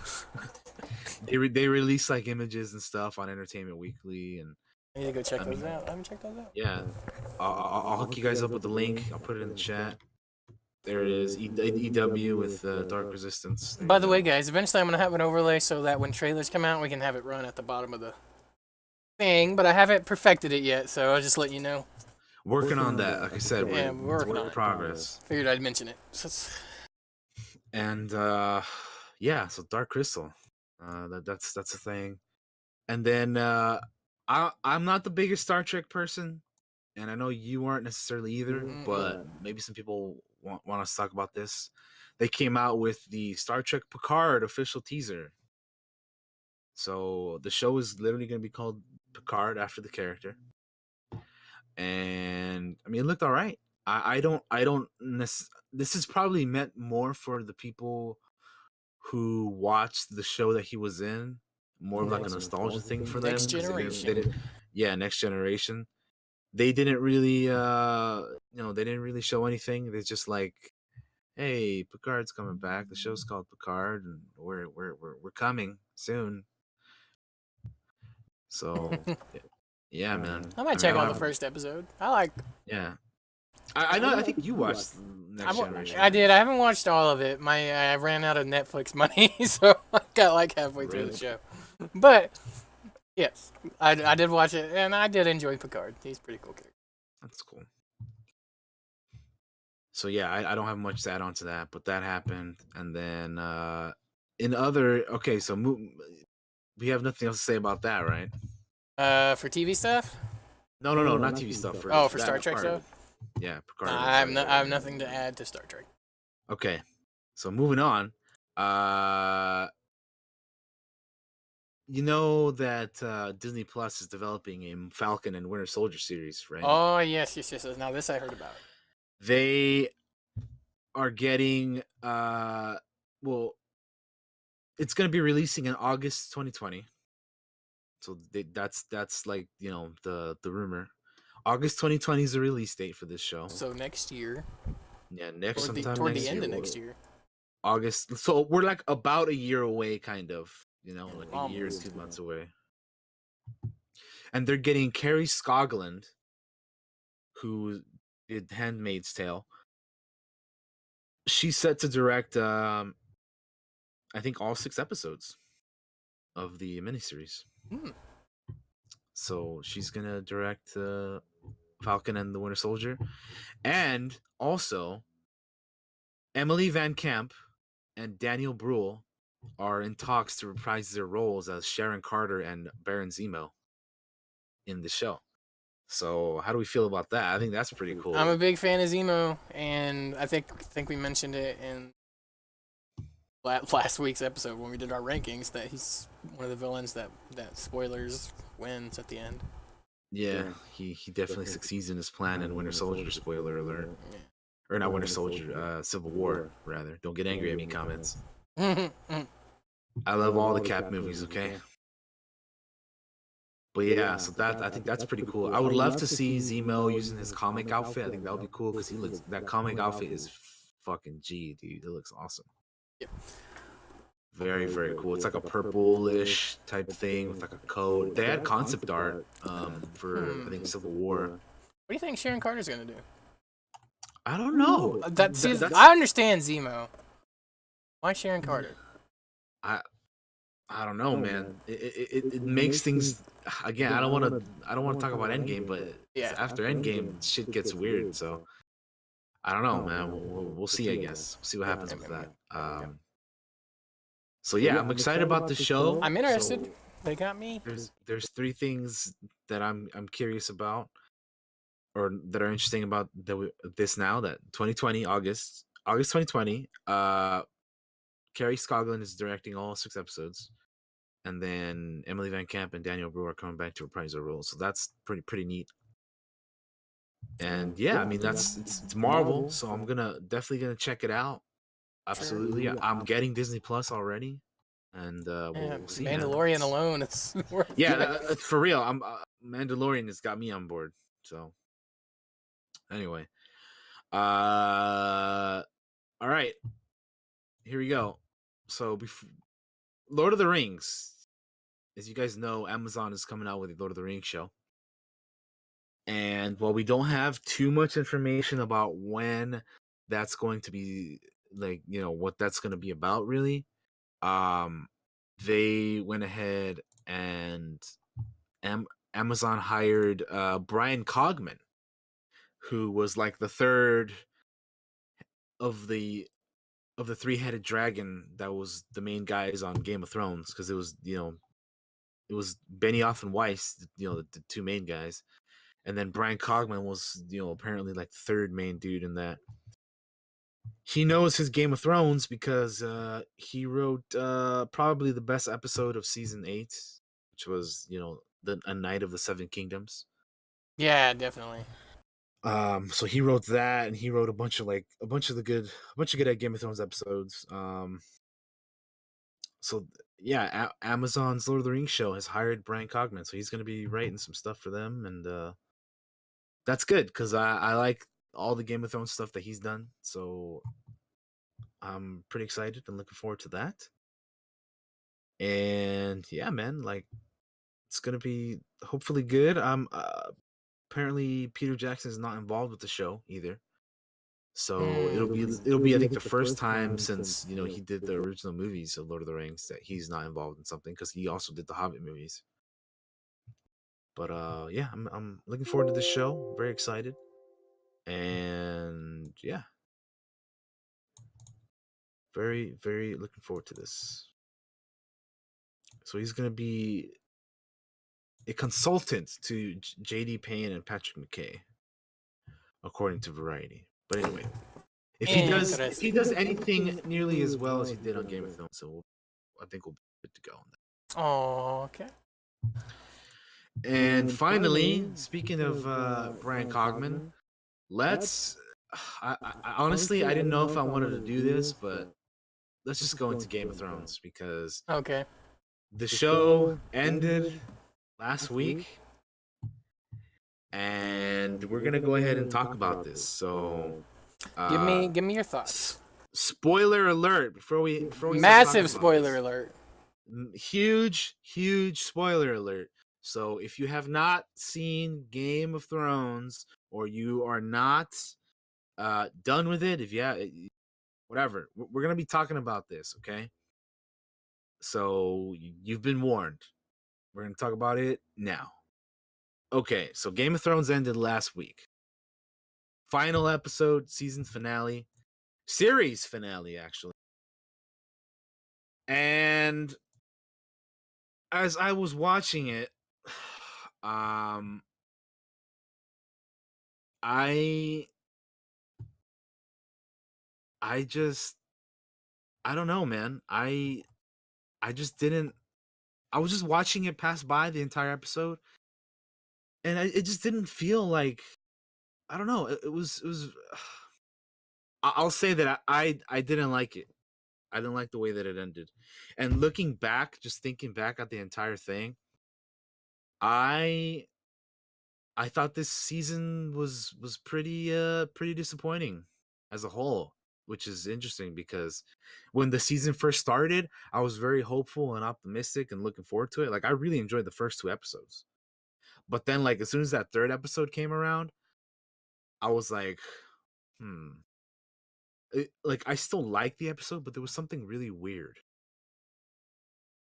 They release like images and stuff on Entertainment Weekly, and I need to go check those out. I haven't checked those out. Yeah, I'll hook you guys up with the link. I'll put it in the chat. There it is, EW with Dark Resistance. By the way, guys, eventually I'm gonna have an overlay so that when trailers come out, we can have it run at the bottom of the thing. But I haven't perfected it yet, so I'll just let you know. Working on that, like I said, we're working on progress. Figured I'd mention it. And yeah, so Dark Crystal, that's a thing. And then I'm not the biggest Star Trek person, and I know you aren't necessarily either, but maybe some people want us to talk about this. They came out with the Star Trek Picard official teaser. So the show is literally going to be called Picard after the character. And I mean, it looked all right. This is probably meant more for the people who watched the show that he was in, more of like a nostalgia thing for them. Next Generation. Next Generation. They didn't really they didn't really show anything. They just like, "Hey, Picard's coming back. The show's called Picard, and we're coming soon." So yeah, man. I might I mean, I check don't out the have first episode. I like. yeah. I know. I think you watched Next Generation. I did. I haven't watched all of it. I ran out of Netflix money, so I got like halfway through the Really? show. But yes, I did watch it, and I did enjoy Picard. He's a pretty cool character. That's cool. So yeah, I don't have much to add on to that, but that happened, and then in other okay, so we have nothing else to say about that, right? For TV stuff. No, not TV stuff. For Oh, for that Star Trek Picard. stuff. Yeah, Picard. I have nothing to add to Star Trek. Okay, so moving on. You know that Disney Plus is developing a Falcon and Winter Soldier series, right? Oh yes. Now this I heard about. They are getting well, it's going to be releasing in August 2020. So that's like, the rumor. August 2020 is the release date for this show. So next year. Yeah, next Toward sometime the next end year. of next year. August. So we're like about a year away, kind of. Like a year, Almost. 2 months away. And they're getting Carrie Scogland, who did Handmaid's Tale. She's set to direct, I think, all 6 episodes of the miniseries. So she's gonna direct Falcon and the Winter Soldier, and also Emily Van Camp and Daniel Bruhl are in talks to reprise their roles as Sharon Carter and Baron Zemo in the show. So how do we feel about that? I think that's pretty cool. I'm a big fan of Zemo, and I think we mentioned it in last week's episode when we did our rankings that he's one of the villains that spoilers wins at the end. Yeah, he definitely succeeds in his plan in Winter Soldier. Spoiler alert. Yeah. Or not Winter Soldier, Civil War, rather. Don't get angry at me, comments. I love all the Cap movies, okay? But yeah, so I think that's pretty cool. I would love to see Zemo using his comic outfit. I think that would be cool because that comic outfit is fucking G, dude. It looks awesome. Yeah. Very, very cool. It's like a purplish type thing with like a coat. They had concept art for I think Civil War. What do you think Sharon Carter's gonna do? I don't know. I understand Zemo. Why Sharon Carter? I don't know, man. It makes things again. I don't want to talk about Endgame, but Yeah. after Endgame, shit gets weird. So I don't know, man. We'll see. I guess we'll see what happens with that. So yeah, I'm excited about the show. I'm interested. So They got me. there's 3 things that I'm curious about, or that are interesting about this now. That 2020 August 2020. Carrie Scogland is directing all 6 episodes. And then Emily Van Camp and Daniel Bruhl are coming back to reprise their roles, so that's pretty neat. And yeah, I mean it's Marvel, so I'm definitely gonna check it out. Absolutely, Sure. I'm getting Disney Plus already, and we'll see. Mandalorian man. alone is worth Yeah, for real. I'm Mandalorian has got me on board. So anyway, all right, here we go. So Lord of the Rings. As you guys know, Amazon is coming out with a Lord of the Rings show. And while we don't have too much information about when that's going to be, like, what that's going to be about, really, they went ahead and Amazon hired Brian Cogman, who was like the third of the 3-headed dragon that was the main guys on Game of Thrones, because it was Benioff and Weiss, the 2 main guys. And then Brian Cogman was, apparently like the third main dude in that. He knows his Game of Thrones because he wrote probably the best episode of season 8, which was, A Night of the Seven Kingdoms. Yeah, definitely. So he wrote that, and he wrote a bunch of good Game of Thrones episodes. So yeah, Amazon's Lord of the Rings show has hired Brian Cogman, so he's going to be writing some stuff for them, and that's good because I like all the Game of Thrones stuff that he's done. So I'm pretty excited and looking forward to that. And yeah, man, like it's gonna be hopefully good. Apparently Peter Jackson is not involved with the show either. So it'll be I think the first time since he did the original movies of Lord of the Rings that he's not involved in something, because he also did the Hobbit movies. But yeah, I'm looking forward to this show. Very excited. And yeah, very very looking forward to this. So he's gonna be a consultant to J.D. Payne and Patrick McKay, according to Variety. But anyway, if he does anything nearly as well as he did on Game of Thrones, so I think we'll be good to go on that. Oh, okay. And finally, speaking of Brian Cogman, let's. Honestly, I didn't know if I wanted to do this, but let's just go into Game of Thrones because Okay. the show ended last week, and we're gonna go ahead and talk about this. So, Give me your thoughts. Spoiler alert! Before we Massive spoiler alert. Huge spoiler alert. So if you have not seen Game of Thrones, or you are not done with it, whatever, we're gonna be talking about this, okay? So you've been warned. We're gonna talk about it now. Okay, so Game of Thrones ended last week. Final episode, season finale, series finale, actually. And as I was watching it, I just I don't know, man. I just didn't. I was just watching it pass by the entire episode, and it just didn't feel like. I don't know. It was. I'll say that I didn't like it. I didn't like the way that it ended, and looking back, just thinking back at the entire thing, I thought this season was pretty disappointing as a whole, which is interesting because when the season first started, I was very hopeful and optimistic and looking forward to it. Like I really enjoyed the first 2 episodes. But then like as soon as that 3rd episode came around, I was like, like I still liked the episode, but there was something really weird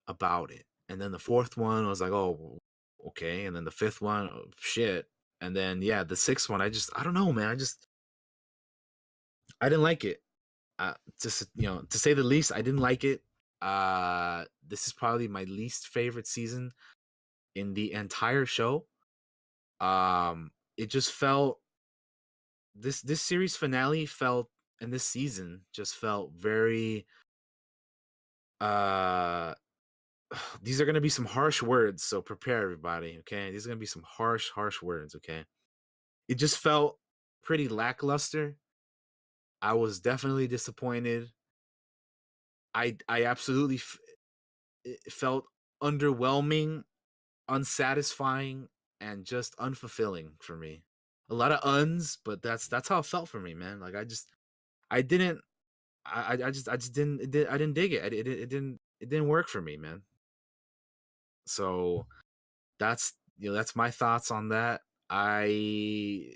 about it. And then the 4th one, I was like, oh, okay. And then the 5th one, oh, shit. And then yeah, the 6th one, I don't know, man. I didn't like it. To say the least, I didn't like it. This is probably my least favorite season in the entire show. It just felt this series finale felt, and this season just felt very. These are gonna be some harsh words, so prepare everybody. Okay, these are gonna be some harsh words. Okay, it just felt pretty lackluster. I was definitely disappointed. I absolutely it felt underwhelming, unsatisfying, and just unfulfilling for me. A lot of uns, but that's how it felt for me, man. Like I didn't, I just didn't, I didn't dig it. It didn't work for me, man. So that's that's my thoughts on that. I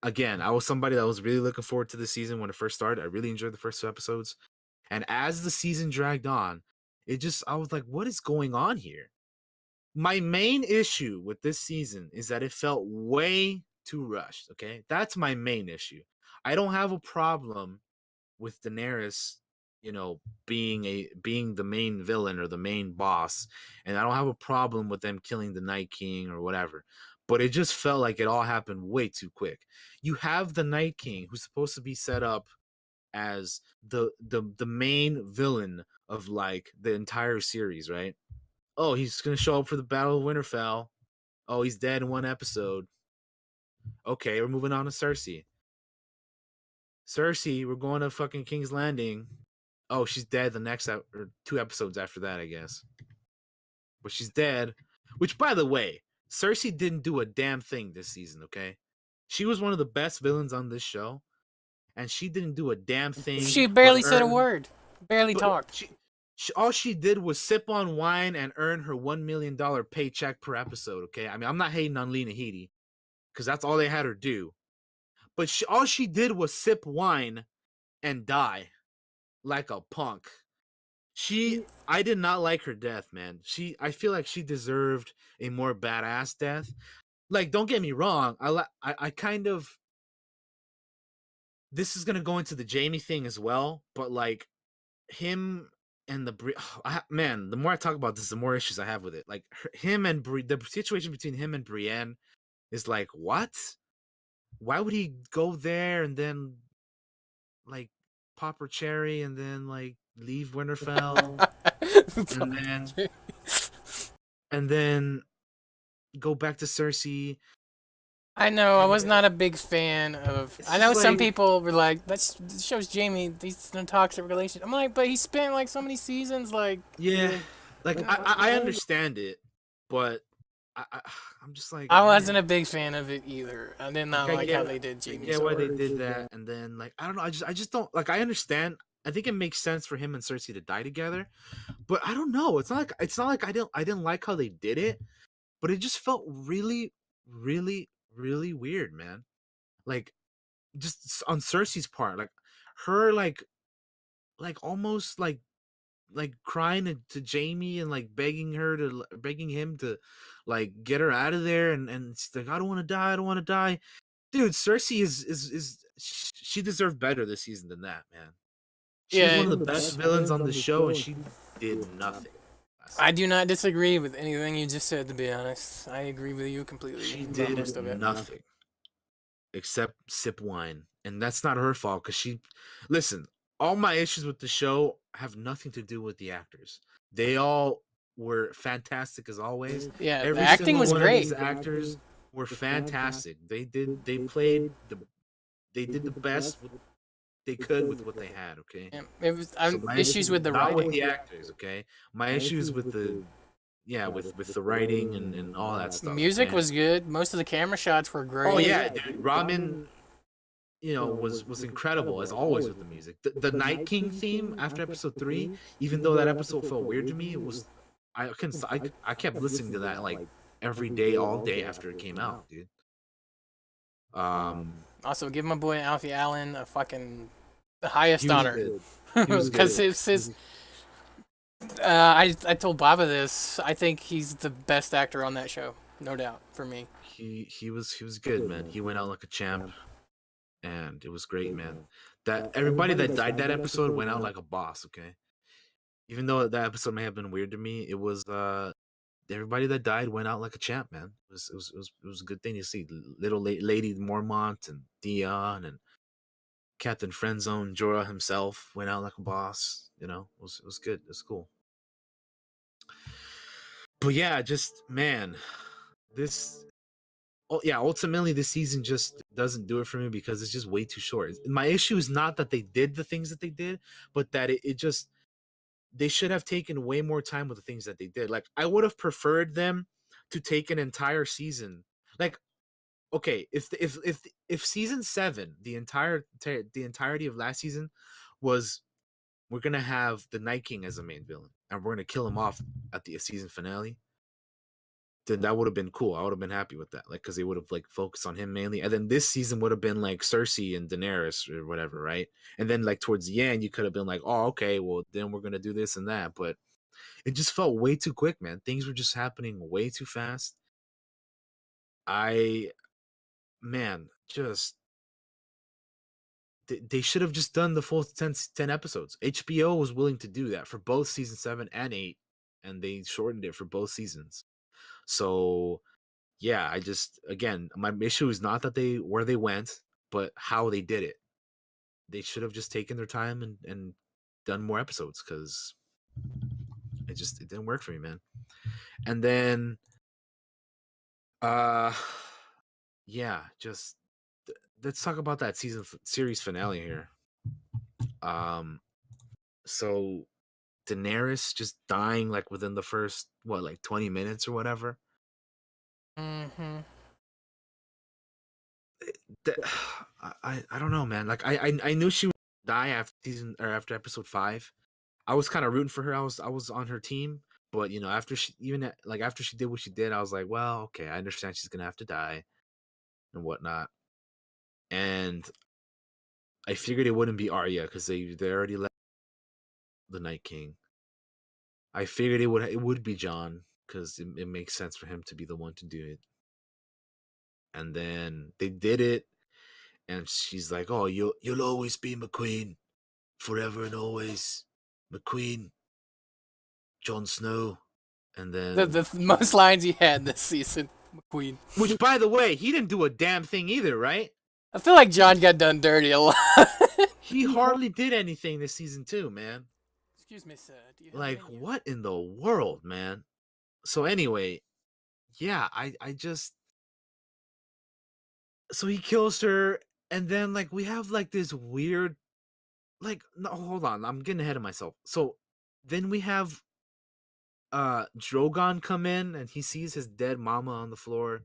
was somebody that was really looking forward to the season when it first started. I really enjoyed the first 2 episodes. And as the season dragged on, I was like, what is going on here? My main issue with this season is that it felt way too rushed. Okay. That's my main issue. I don't have a problem with Daenerys, being the main villain or the main boss. And I don't have a problem with them killing the Night King or whatever. But it just felt like it all happened way too quick. You have the Night King, who's supposed to be set up as the main villain of like the entire series, right? Oh, he's gonna show up for the Battle of Winterfell. Oh, he's dead in 1 episode. Okay, we're moving on to Cersei. Cersei, we're going to fucking King's Landing. Oh, she's dead the next or 2 episodes after that, I guess. But she's dead. Which, by the way, Cersei didn't do a damn thing this season, okay? She was one of the best villains on this show. and she didn't do a damn thing. She barely but said a earn- word. Barely But talked. she all she did was sip on wine and earn her $1 million paycheck per episode. Okay, I mean I'm not hating on Lena Headey because that's all they had her do. But all she did was sip wine and die like a punk. I did not like her death, man. I feel like she deserved a more badass death. Like, don't get me wrong, I kind of, this is gonna go into the Jamie thing as well, but like him and man, the more I talk about this, the more issues I have with it. Like him and the situation between him and Brienne is like, what? Why would he go there and then like pop her cherry and then like leave Winterfell and then and then go back to Cersei? I know. I was not a big fan of. It's I know just some like, people were like, "That shows Jamie he's in a toxic relationship." I'm like, but he spent like so many seasons, like. yeah, like I understand it, but I I'm just like, I wasn't man, a big fan of it either. I did like not like how they did I Jamie's get why they story. did that, and then like I don't know, I just don't like. I understand. I think it makes sense for him and Cersei to die together, but I don't know. It's not like I didn't like how they did it, but it just felt really, really, really weird, man. Like just on Cersei's part, like her like almost like crying to Jamie and like begging him to like get her out of there, and she's like, I don't want to die, I don't want to die. Dude, Cersei is she deserved better this season than that, man. She's Yeah, one of the best villains on the show, and she did nothing last I season. do not disagree with anything you just said. To be honest, I agree with you completely She about most did of it. nothing except sip wine, and that's not her fault because she. Listen, all my issues with the show have nothing to do with the actors. They all were fantastic as always. Yeah, the Every acting single was one of great. these actors were fantastic. They did the best they could with what they had. Okay, Yeah, it was so my issues with the not with writing. the actors. Okay, my issues with the with the writing and all that stuff. Music Okay. was good. Most of the camera shots were Oh great. yeah, dude. Ramen, was incredible as always with the music. The Night King theme after episode 3, even though that episode felt weird to me, it was I kept listening to that like every day, all day after it came out, dude. Also, give my boy Alfie Allen a fucking the highest He was honor. good. He was Because good. his I told Baba this. I think he's the best actor on that show, no doubt for me. He was good, man. He went out like a champ, and it was great, man. That everybody that died that episode went out like a boss. Okay, even though that episode may have been weird to me, it was everybody that died went out like a champ, man. It was a good thing to see. Little Lady Mormont and Dion and Captain Friendzone Jorah himself went out like a boss. It was good. It was cool. But yeah, just man, this. Oh yeah, ultimately this season just doesn't do it for me because it's just way too short. My issue is not that they did the things that they did, but that it just they should have taken way more time with the things that they did. Like I would have preferred them to take an entire season. Like okay, if season 7, the entirety of last season was we're gonna have the Night King as a main villain and we're gonna kill him off at the season finale, then that would have been cool. I would have been happy with that, like because they would have like focused on him mainly, and then this season would have been like Cersei and Daenerys or whatever, right? And then like towards the end, you could have been like, oh, okay, well then we're gonna do this and that, but it just felt way too quick, man. Things were just happening way too fast. I man, just they should have just done the full 10 episodes. HBO was willing to do that for both season 7 and 8, and they shortened it for both seasons. So yeah, I just again, my issue is not that where they went, but how they did it. They should have just taken their time and done more episodes because it didn't work for me, man. And then uh yeah, just let's talk about that series finale here. Um so Daenerys just dying like within the first like 20 minutes or whatever. Mm-hmm. I don't know, man. Like I knew she would die after season or after episode 5. I was kind of rooting for her. I was on her team, but after she after she did what she did, I was like, well, okay, I understand she's gonna have to die and whatnot. And I figured it wouldn't be Arya because they already left the Night King. I figured it would be John because it makes sense for him to be the one to do it. And then they did it, and she's like, "Oh, you'll always be McQueen, forever and always, McQueen, Jon Snow." And then, The most lines he had this season, McQueen. which by the way, he didn't do a damn thing either, right? I feel like John got done dirty a lot. He hardly did anything this season too, man. Excuse me, sir. Do you have Like, a menu? what in the world, man? So anyway, yeah, I just so he kills her, and then like we have like this weird no, hold on, I'm getting ahead of myself. So then we have Drogon come in, and he sees his dead mama on the floor,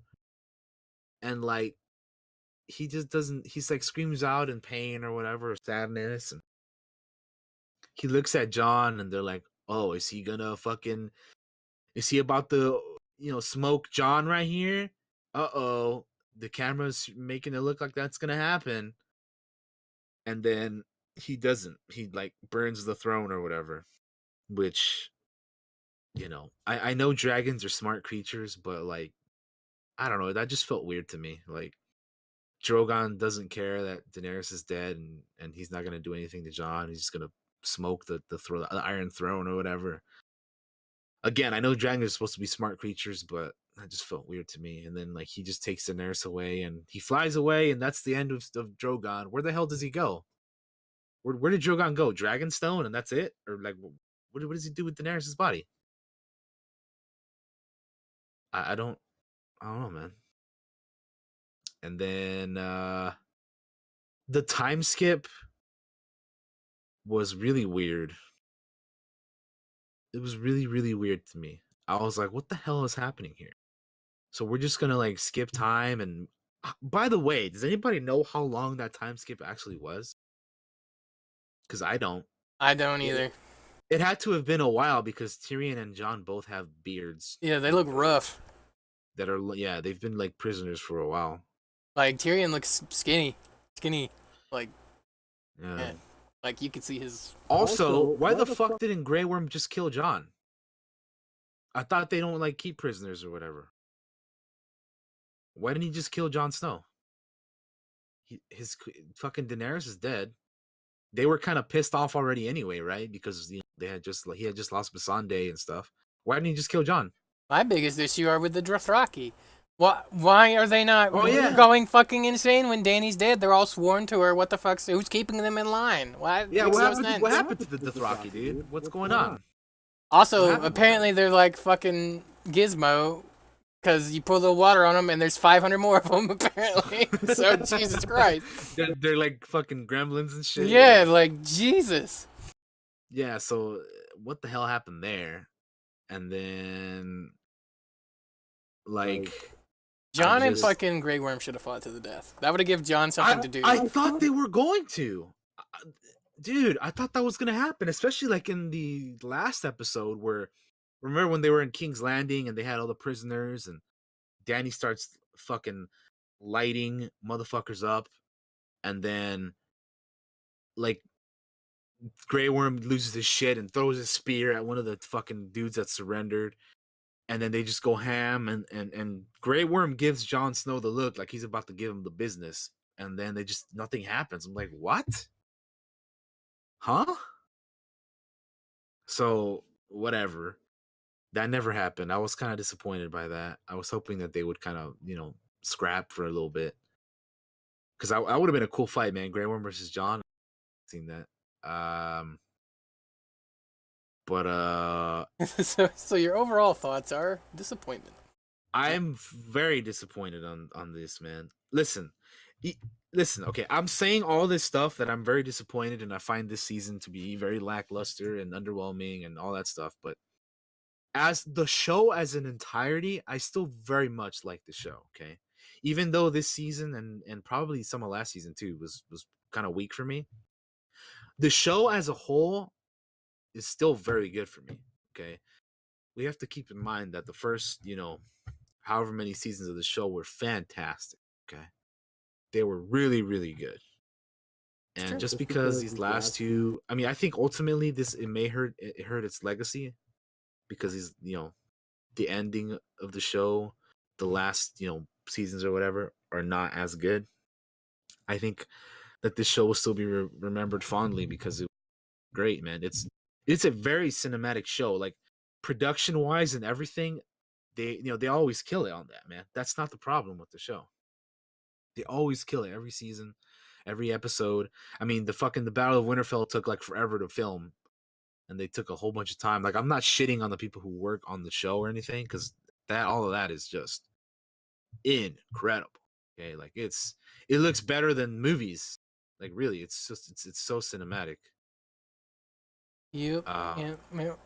and like he just doesn't he's like screams out in pain or whatever, or sadness, and he looks at John, and they're like, "Oh, is he about to smoke John right here? Uh-oh, the camera's making it look like that's gonna happen." And then he doesn't. He like burns the throne or whatever, which I know dragons are smart creatures, but like I don't know, that just felt weird to me. Like Drogon doesn't care that Daenerys is dead, and he's not gonna do anything to Jon. He's just gonna smoke the Iron Throne or whatever. Again, I know dragons are supposed to be smart creatures, but that just felt weird to me. And then like he just takes Daenerys away, and he flies away, and that's the end of Drogon. Where the hell does he go? Where did Drogon go? Dragonstone, and that's it? Or like what does he do with Daenerys' body? I don't know, man. And then the time skip was really weird. It was really, really weird to me. I was like, what the hell is happening here? So we're just gonna like skip time. And by the way, does anybody know how long that time skip actually was? Because I don't. I don't It, either. it had to have been a while because Tyrion and Jon both have beards Yeah, they look rough. that are, yeah, they've been like prisoners for a while. Like Tyrion looks skinny. Like, Yeah. man, like you can see his. Also, why the fuck didn't Grey Worm just kill Jon? I thought they don't like keep prisoners or whatever. Why didn't he just kill Jon Snow? His fucking Daenerys is dead. They were kind of pissed off already anyway, right? Because he had just lost Missandei and stuff. Why didn't he just kill Jon? My biggest issue are with the Dothraki. Why are they not Oh, yeah. going fucking insane when Dany's dead? They're all sworn to her. What the fuck? Who's keeping them in line? Why? Yeah, Makes what no happened? sense. What happened to the Dothraki, dude? What's going on? What Also, happened with apparently they're like fucking Gizmo, because you pour a little water on them and there's 500 more of them apparently. So Jesus Christ. They're like fucking gremlins and shit. Yeah, like Jesus. Yeah. So what the hell happened there? And then like John and just- fucking Grey Worm should have fought to the death. That would have given John something to do. I thought they were going to. Dude, I thought that was gonna happen, especially like in the last episode where, remember when they were in King's Landing and they had all the prisoners and Danny starts fucking lighting motherfuckers up, and then like Grey Worm loses his shit and throws his spear at one of the fucking dudes that surrendered, and then they just go ham, and Grey Worm gives Jon Snow the look like he's about to give him the business, and then nothing happens. I'm like, what? Huh? So whatever. That never happened. I was kind of disappointed by that. I was hoping that they would kind of, scrap for a little bit. Because I would have been a cool fight, man. Grey Worm versus John. I've seen that. But So your overall thoughts are disappointment. I'm very disappointed on this, man. Listen. Listen, okay, I'm saying all this stuff that I'm very disappointed, and I find this season to be very lackluster and underwhelming and all that stuff, but as the show as an entirety, I still very much like the show, okay? even though this season and probably some of last season too was kind of weak for me, the show as a whole is still very good for me. Okay, we have to keep in mind that the first, however many seasons of the show were fantastic. Okay, they were really, really good. And just because these last two, I mean, I think ultimately it may hurt its legacy because the ending of the show, the last seasons or whatever are not as good. I think that this show will still be remembered fondly because it was great, man. It's a very cinematic show, like production wise and everything. They always kill it on that, man. That's not the problem with the show. They always kill it every season, every episode. I mean, the Battle of Winterfell took like forever to film, and they took a whole bunch of time. Like, I'm not shitting on the people who work on the show or anything, because all of that is just incredible. Okay, like it looks better than movies. Like, really, it's so cinematic. Yep. Yep.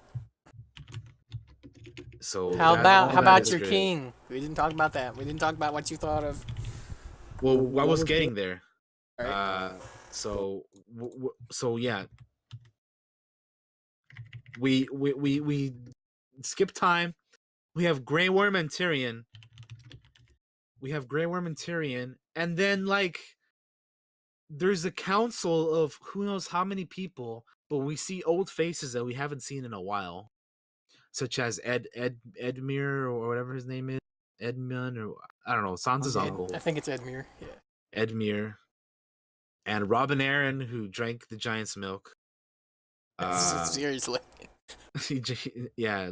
So how about your great. king? We didn't talk about that. We didn't talk about what you thought of. Well, I was getting there. Right. So yeah. We skip time. We have Grey Worm and Tyrion. And then like there's a council of who knows how many people, but we see old faces that we haven't seen in a while, such as Edmure or whatever his name is, Edmund, or I don't know, Sansa's uncle. I think it's Edmure. Yeah. Edmure, and Robin Aaron, who drank the giant's milk. Seriously. Yeah,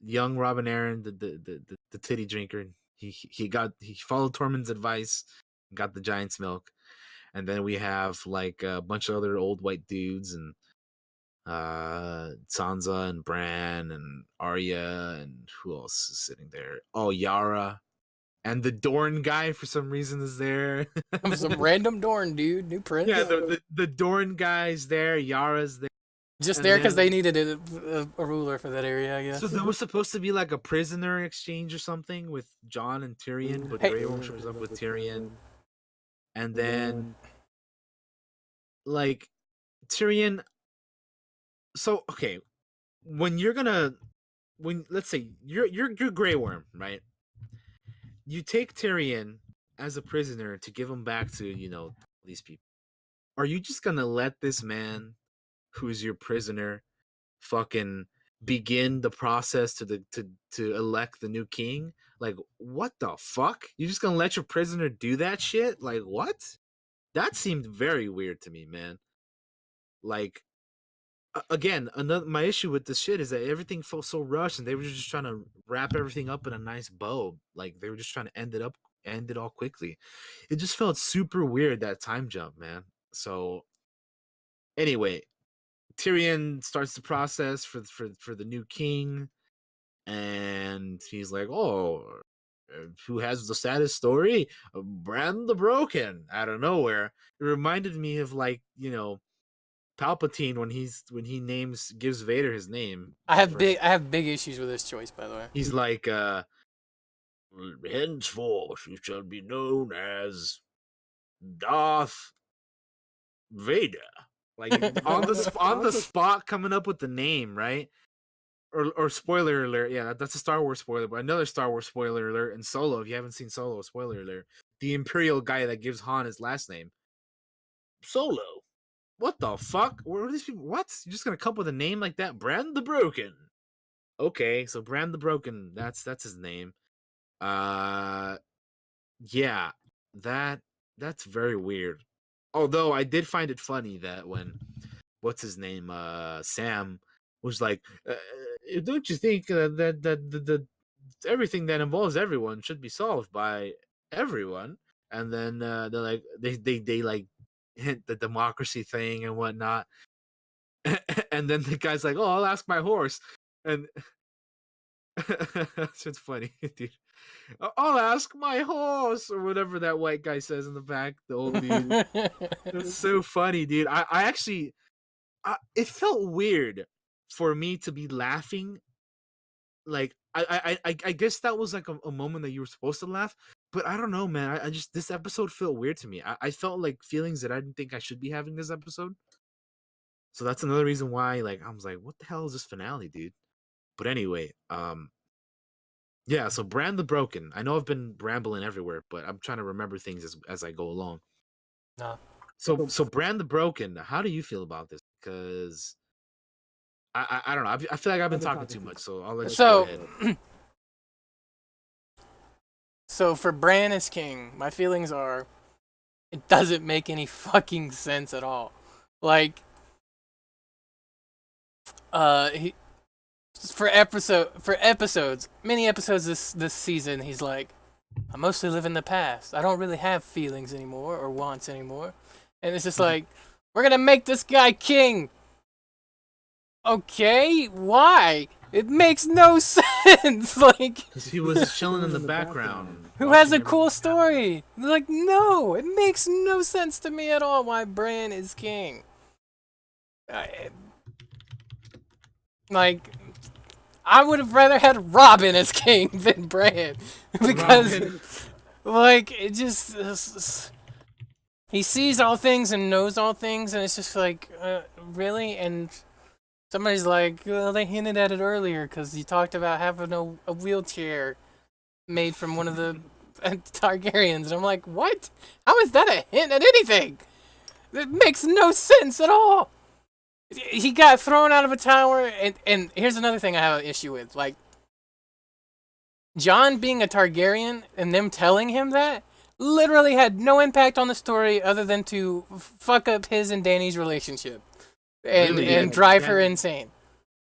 young Robin Aaron, the titty drinker. He followed Tormund's advice, and got the giant's milk. And then we have like a bunch of other old white dudes, and Sansa and Bran and Arya, and who else is sitting there? Oh, Yara. And the Dorne guy for some reason is there. Some random Dorne dude, new prince. Yeah, the Dorne guy's there. Yara's there. Just there because they needed a ruler for that area, I guess. So there was supposed to be like a prisoner exchange or something with Jon and Tyrion, but Grey Worm shows up with Tyrion. And then like Tyrion. So okay, let's say you're Grey Worm, right? You take Tyrion as a prisoner to give him back to these people. Are you just gonna let this man, who's your prisoner, fucking begin the process to elect the new king? Like, what the fuck? You're just gonna let your prisoner do that shit? Like, what? That seemed very weird to me, man. Like, again, my issue with this shit is that everything felt so rushed, and they were just trying to wrap everything up in a nice bow. Like, they were just trying to end it all quickly. It just felt super weird, that time jump, man. So anyway, Tyrion starts the process for the new king, and he's like, "Oh, who has the saddest story? Bran the Broken." Out of nowhere, it reminded me of like Palpatine when he gives Vader his name. I have big issues with this choice, by the way. He's like, henceforth you shall be known as Darth Vader. Like on the spot, coming up with the name, right? Or spoiler alert, yeah, that's a Star Wars spoiler, but another Star Wars spoiler alert in Solo. If you haven't seen Solo, spoiler alert: the Imperial guy that gives Han his last name, Solo. What the fuck? What are these people? What? You're just gonna come up with a name like that? Bran the Broken. Okay, so Bran the Broken, that's his name. Yeah, that's very weird. Although I did find it funny that when what's his name, Sam was like, don't you think that the everything that involves everyone should be solved by everyone? And then they're like they like hint the democracy thing and whatnot. And then the guy's like, "Oh, I'll ask my horse," and it's just funny, dude. "I'll ask my horse," or whatever that white guy says in the back. The old dude. It's so funny, dude. I actually, it felt weird for me to be laughing. Like I guess that was like a moment that you were supposed to laugh, But I don't know, man. I just this episode felt weird to me. I felt like feelings that I didn't think I should be having this episode. So that's another reason why, like, I was like, what the hell is this finale, dude? But anyway, yeah, so Bran the Broken. I know I've been rambling everywhere, but I'm trying to remember things as I go along. No. So Bran the Broken, how do you feel about this? Because I don't know. I feel like I've been talking too much, so I'll let you go ahead. So for Bran as king, my feelings are, it doesn't make any fucking sense at all. Like, he, for episodes, many episodes this season, he's like, I mostly live in the past. I don't really have feelings anymore or wants anymore. And it's just like, we're gonna make this guy king. Okay, why? It makes no sense. Like, because he was chilling in the background. Who has a cool story? Like, no, it makes no sense to me at all why Bran is king. Like, I would have rather had Robin as king than Bran. Because, like, it just... He sees all things and knows all things, and it's just like, really? And somebody's like, well, they hinted at it earlier because he talked about having a wheelchair made from one of the Targaryens. And I'm like, what? How is that a hint at anything? It makes no sense at all. He got thrown out of a tower, and here's another thing I have an issue with. Like, Jon being a Targaryen and them telling him that literally had no impact on the story other than to fuck up his and Dany's relationship and drive her insane.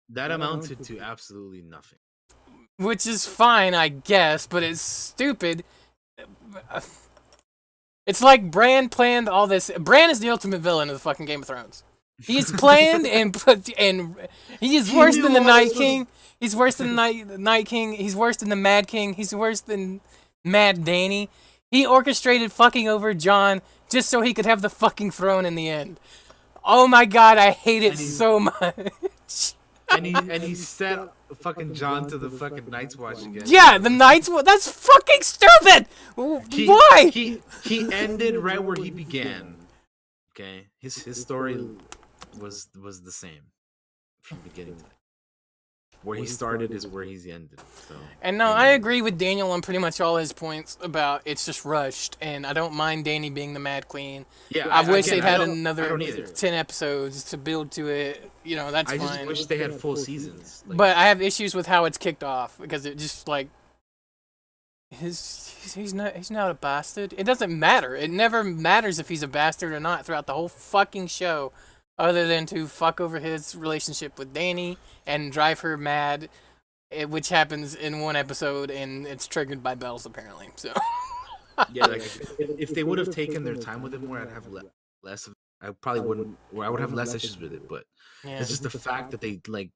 That amounted to absolutely nothing. Which is fine, I guess, but it's stupid. It's like Bran planned all this. Bran is the ultimate villain of the fucking Game of Thrones. He's planned and he is worse than the Night King. He's worse than the Night King. He's worse than the Mad King. He's worse than Mad Dany. He orchestrated fucking over Jon just so he could have the fucking throne in the end. Oh my god, I hate it so much. And he set fucking Jon to the fucking Night's Watch again. Yeah, the Night's Watch. That's fucking stupid. Why? He ended right where he began. Okay, his story was the same from beginning to end. Where he started is where he's ended. So. And no, I agree with Daniel on pretty much all his points about it's just rushed, and I don't mind Dany being the Mad Queen. Yeah, I wish they'd had another 10 episodes to build to it. You know, that's fine. I just wish they had full seasons. Like, but I have issues with how it's kicked off because it just like he's not a bastard. It doesn't matter. It never matters if he's a bastard or not throughout the whole fucking show. Other than to fuck over his relationship with Dany and drive her mad, which happens in one episode, and it's triggered by bells, apparently. So, yeah, like if they would have taken their time with it more, I'd have less of. I probably wouldn't, or I would have less issues with it. But yeah. It's just the fact that they like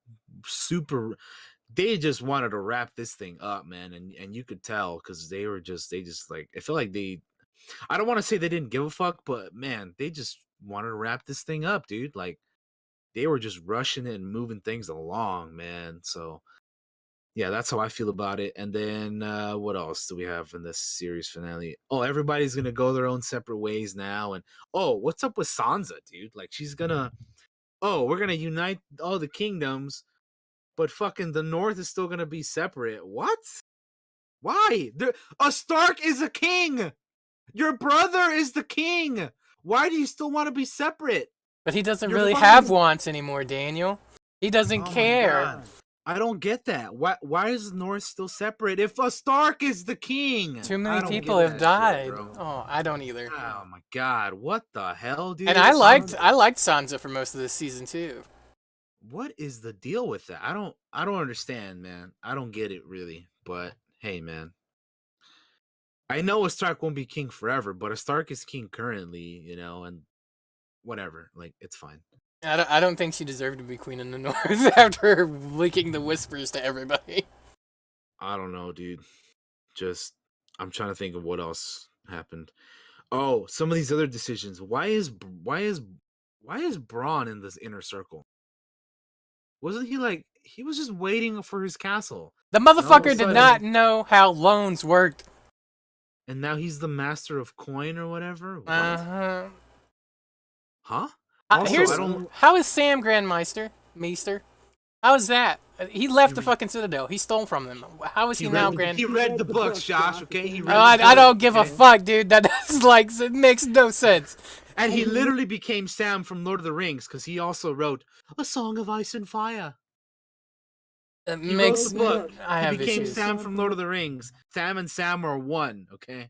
they just wanted to wrap this thing up, man, and you could tell because they just like I feel like I don't want to say they didn't give a fuck, but man, they just wanted to wrap this thing up, dude. Like they were just rushing it and moving things along, man. So yeah, that's how I feel about it. And then what else do we have in this series finale? Oh, everybody's gonna go their own separate ways now. And oh, what's up with Sansa, dude? Like we're gonna unite all the kingdoms, but fucking the North is still gonna be separate. What? Why? A Stark is a king. Your brother is the king. Why do you still want to be separate? But he doesn't really have wants anymore, Daniel. He doesn't care. I don't get that. Why is the North still separate if a Stark is the king? Too many people have died. Shit, oh, I don't either. Oh my god, what the hell, dude? And I liked Sansa for most of this season too. What is the deal with that? I don't understand, man. I don't get it really. But hey, man. I know a Stark won't be king forever, but a Stark is king currently, you know, and whatever. Like, it's fine. I don't think she deserved to be queen in the North after leaking the whispers to everybody. I don't know, dude. Just, I'm trying to think of what else happened. Oh, some of these other decisions. Why is Bronn in this inner circle? Wasn't he was just waiting for his castle? The motherfucker did not know how loans worked. and now he's the master of coin or whatever. What? Uh-huh. Huh? Also, I don't. How is Sam Grandmeister? Meester? How is that? He left the He- fucking Citadel. He stole from them. How is he now Grand? He read the books, Josh. Okay, he read. Oh, I don't give a okay? fuck, dude. That's like it makes no sense. And he literally became Sam from Lord of the Rings because he also wrote A Song of Ice and Fire. It He makes wrote the book. I He have became issues. Sam from Lord of the Rings. Sam and Sam are one. Okay.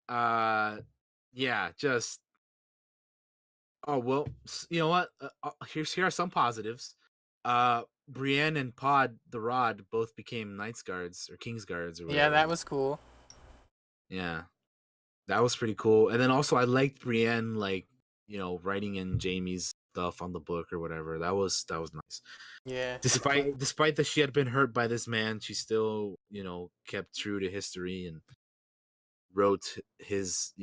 Yeah, just. Oh well, you know what? Here are some positives. Brienne and Pod the Rod both became Knights Guards or King's Guards or whatever. Yeah, that was cool. Yeah, that was pretty cool. And then also, I liked Brienne, like writing in Jaime's stuff on the book or whatever. That was nice. Yeah. Despite that she had been hurt by this man, she still kept true to history and wrote his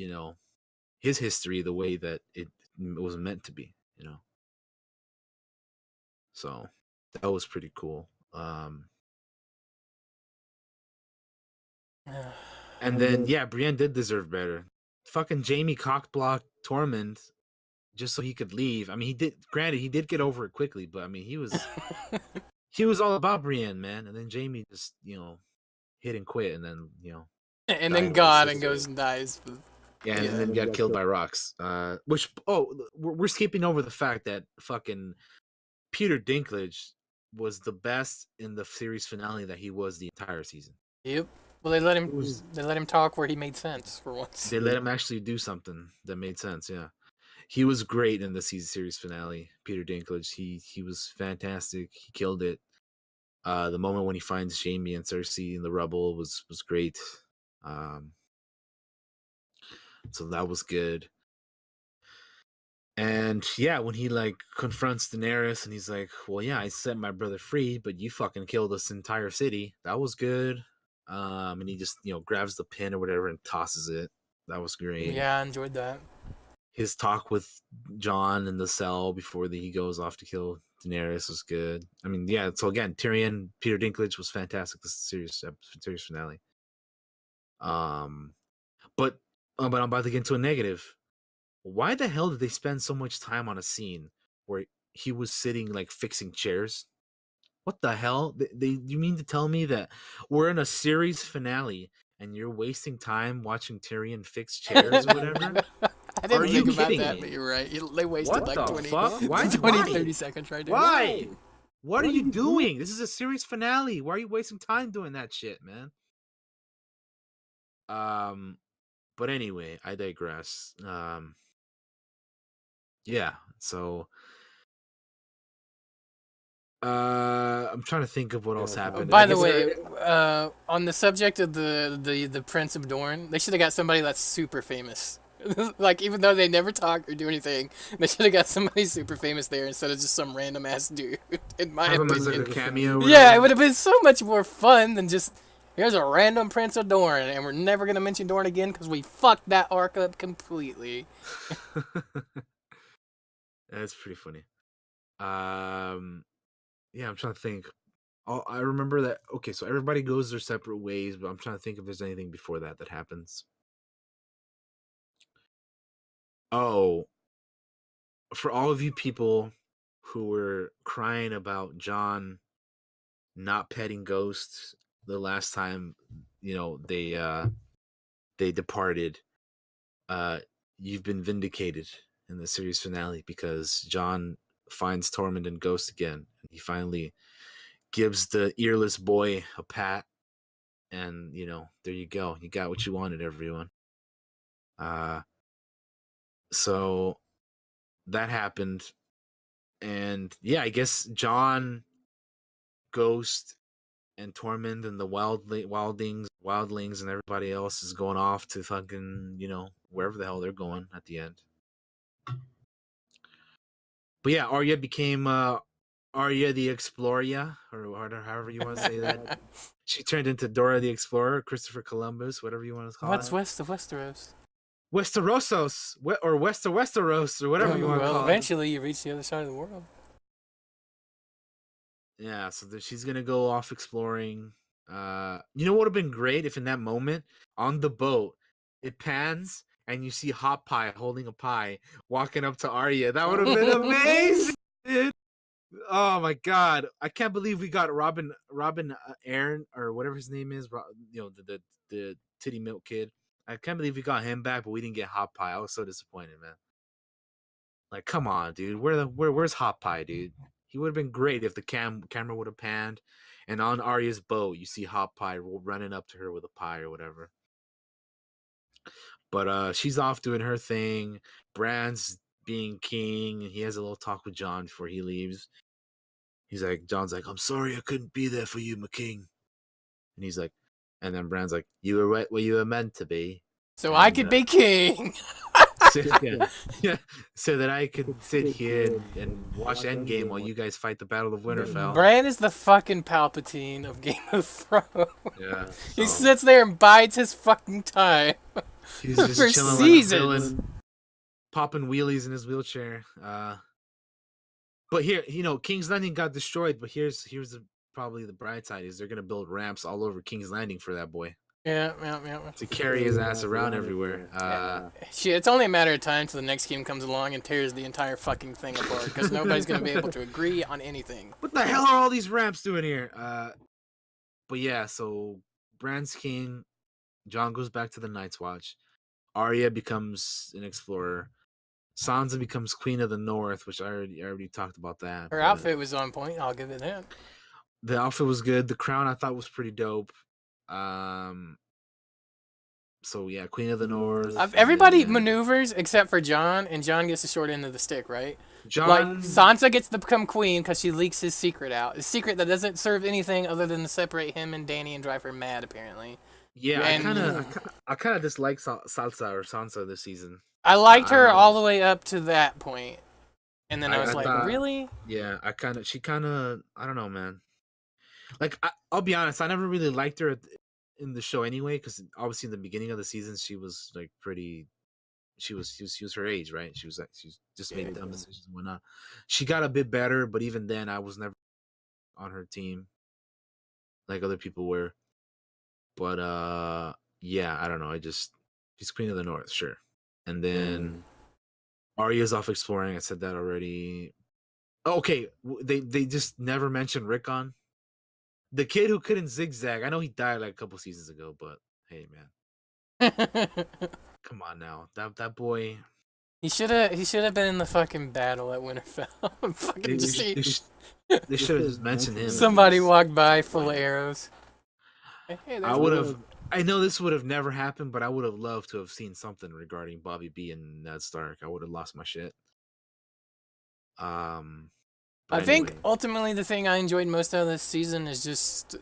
his history the way that it was meant to be. So that was pretty cool. And then Brienne did deserve better. Fucking Jamie cockblocked Tormund just so he could leave. I mean, he did. Granted, he did get over it quickly, but I mean, he was all about Brienne, man. And then Jamie just hit and quit, and then and died then with God his and sister. goes and dies. Yeah, and then got killed by rocks. We're skipping over the fact that fucking Peter Dinklage was the best in the series finale that he was the entire season. Yep. Well, they let him talk where he made sense for once. They let him actually do something that made sense. Yeah, he was great in the series finale. Peter Dinklage, he was fantastic. He killed it. The moment when he finds Jaime and Cersei in the rubble was great. So that was good. And yeah, when he like confronts Daenerys and he's like, "Well, yeah, I set my brother free, but you fucking killed this entire city." That was good. And he just grabs the pin or whatever and tosses it. That was great. Yeah, I enjoyed that. His talk with Jon in the cell before he goes off to kill Daenerys was good. I mean, yeah. So again, Tyrion, Peter Dinklage was fantastic. This series finale. But I'm about to get into a negative. Why the hell did they spend so much time on a scene where he was sitting like fixing chairs? What the hell? You mean to tell me that we're in a series finale and you're wasting time watching Tyrion fix chairs or whatever? I didn't Are think you about kidding that, me? but you're right. They wasted What like the 20, fuck? Why? 30 seconds right there. Why? What are you doing? This is a series finale. Why are you wasting time doing that shit, man? But anyway, I digress. Yeah, so I'm trying to think of what else happened. By the way, on the subject of the Prince of Dorne, they should have got somebody that's super famous. Like, even though they never talk or do anything, they should have got somebody super famous there instead of just some random ass dude. In my have him opinion, as like a cameo. yeah, it would have been so much more fun than just here's a random Prince of Dorne, and we're never gonna mention Dorne again because we fucked that arc up completely. That's pretty funny. Yeah, I'm trying to think. I remember that. Okay, so everybody goes their separate ways, but I'm trying to think if there's anything before that happens. Oh, for all of you people who were crying about John not petting Ghost the last time, they departed. You've been vindicated in the series finale because John finds Tormund and Ghost again. He finally gives the earless boy a pat, and there you go. You got what you wanted, everyone. So that happened, and yeah, I guess John, Ghost, and Tormund and the wildlings, and everybody else is going off to fucking wherever the hell they're going at the end. But yeah, Arya became Arya the Explorer, or however you want to say that. She turned into Dora the Explorer, Christopher Columbus, whatever you want to call it. What's west of Westeros? Westerosos, or Westeros, or whatever you want to call eventually you reach the other side of the world. it. Yeah, so she's gonna go off exploring. You know what would have been great if in that moment on the boat it pans and you see Hot Pie holding a pie walking up to Arya. That would have been amazing, dude. Oh my god, I can't believe we got Robin Aaron or whatever his name is. The titty milk kid. I can't believe we got him back, but we didn't get Hot Pie. I was so disappointed, man. Like, come on, dude. Where's Hot Pie, dude? He would have been great if the camera would have panned, and on Arya's boat, you see Hot Pie running up to her with a pie or whatever. But she's off doing her thing. Bran's being king, and he has a little talk with John before he leaves. John's like, I'm sorry I couldn't be there for you, my king. And he's like, and then Bran's like, you were right where you were meant to be. So I could be king. So that I could sit here and watch Endgame while you guys fight the Battle of Winterfell. Bran is the fucking Palpatine of Game of Thrones. Yeah, He sits there and bides his fucking time. He's just for chilling seasons. like a villain, popping wheelies in his wheelchair. But here, King's Landing got destroyed. But here's probably the bright side is they're gonna build ramps all over King's Landing for that boy. Yeah. To carry his ass around everywhere. Shit, it's only a matter of time till the next game comes along and tears the entire fucking thing apart because nobody's gonna be able to agree on anything. What the hell are all these ramps doing here? But yeah, so Bran's king. Jon goes back to the Night's Watch. Arya becomes an explorer. Sansa becomes Queen of the North, which I already talked about that. Her outfit was on point. I'll give it that. The outfit was good. The crown I thought was pretty dope. So yeah, Queen of the North. Everybody maneuvers except for Jon, and Jon gets the short end of the stick, right? Jon, Sansa gets to become queen because she leaks his secret out. A secret that doesn't serve anything other than to separate him and Dany and drive her mad, apparently. Yeah, I kind of dislike Sansa this season. I liked her all the way up to that point, and then I was like, really? Yeah, I don't know, man. Like, I'll be honest, I never really liked her in the show anyway, because obviously in the beginning of the season she was like she was her age, right? She just made dumb decisions and whatnot. She got a bit better, but even then I was never on her team like other people were. But yeah, I don't know. She's Queen of the North, sure. And then Arya's off exploring. I said that already. Okay, they just never mentioned Rickon. The kid who couldn't zigzag. I know he died like a couple seasons ago, but hey, man, come on now, that boy. He should have been in the fucking battle at Winterfell. They should have just mentioned him. Somebody walked by full of arrows. Hey, I would have. I know this would have never happened, but I would have loved to have seen something regarding Bobby B and Ned Stark. I would have lost my shit. I think ultimately the thing I enjoyed most out of this season is just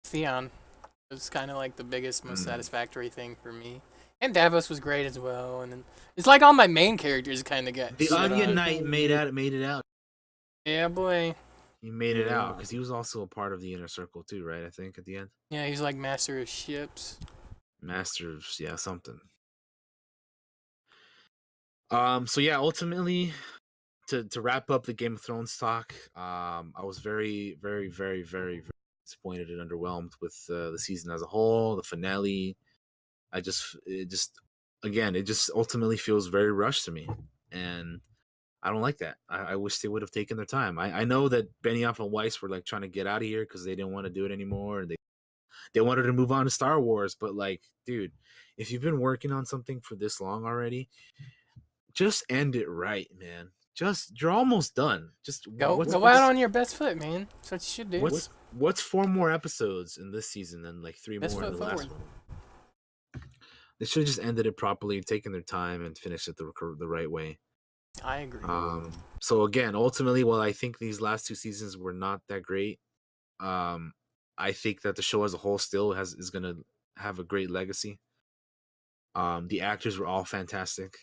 Theon. It's kind of like the biggest, most satisfactory thing for me. And Davos was great as well. And it's like all my main characters kind of got the Onion Knight made it out. Yeah, boy. He made it out because he was also a part of the Inner Circle too, right? I think at the end. Yeah, he's like master of ships. Masters, yeah, something. So yeah, ultimately, to wrap up the Game of Thrones talk, I was very, very, very, very, very disappointed and underwhelmed with the season as a whole. The finale, it just ultimately feels very rushed to me, and I don't like that. I wish they would have taken their time. I know that Benioff and Weiss were like trying to get out of here because they didn't want to do it anymore. They wanted to move on to Star Wars, but like, dude, if you've been working on something for this long already, just end it right, man. You're almost done. Just go out on your best foot, man. That's what you should do. What's 4 more episodes in this season and like 3 more in the last one? They should have just ended it properly, taken their time, and finished it the right way. I agree. So again, ultimately, while I think these last 2 seasons were not that great, I think that the show as a whole still is gonna have a great legacy. The actors were all fantastic.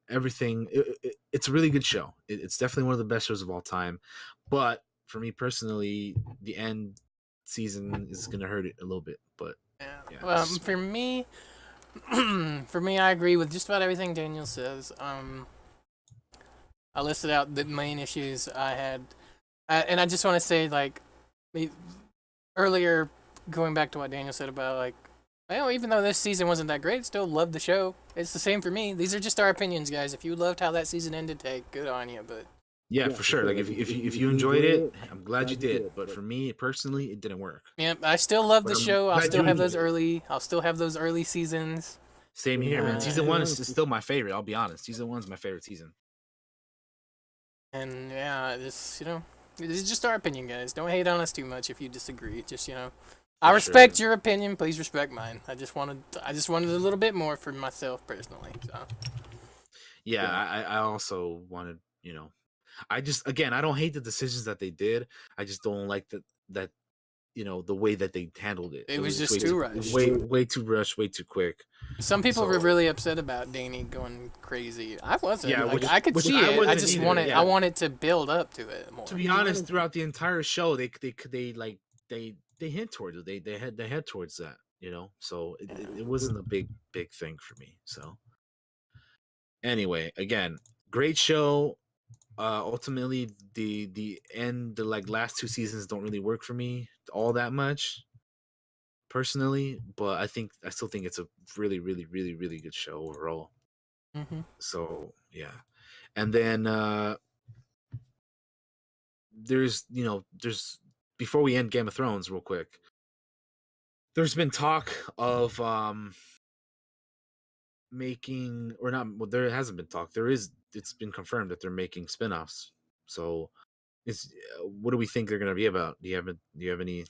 Everything. It's a really good show. It's definitely one of the best shows of all time. But for me personally, the end season is gonna hurt it a little bit. But yeah, well, for me, I agree with just about everything Daniel says. I listed out the main issues I had, and I just want to say, like, earlier, going back to what Daniel said about like, well, even though this season wasn't that great, still love the show. It's the same for me. These are just our opinions, guys. If you loved how that season ended, hey, good on you. But Yeah, for sure. Like if you enjoyed it, I'm glad you did. But for me personally, it didn't work. yeah, I still love But the I'm show. I'll glad still you have enjoyed those it. early. I'll still have those early seasons. Same here, man. Season 1 is still my favorite. I'll be honest. Season 1's my favorite season. And yeah, this this is just our opinion, guys. Don't hate on us too much if you disagree. Just I For respect sure. your opinion. Please respect mine. I just wanted a little bit more for myself personally. So Yeah, I also wanted, I just again, I don't hate the decisions that they did. I just don't like that the way that they handled it. it was It's just too rushed. way too rushed, way too quick. Some people were So really upset about Danny going crazy. I wasn't. yeah, Like I could which see I it. I wasn't just either. wanted. Yeah. I wanted to build up to it more. To be honest, throughout the entire show, they hint towards it. They head towards that. So it wasn't a big thing for me. So anyway, again, great show. Ultimately, the like last two seasons don't really work for me all that much personally, but I still think it's a really really really really good show overall. Hmm. So yeah, and then there's before we end Game of Thrones real quick, there's been talk of making, or not, well, there hasn't been talk, it's been confirmed that they're making spin-offs. So it's what do we think they're going to be about? Do you have any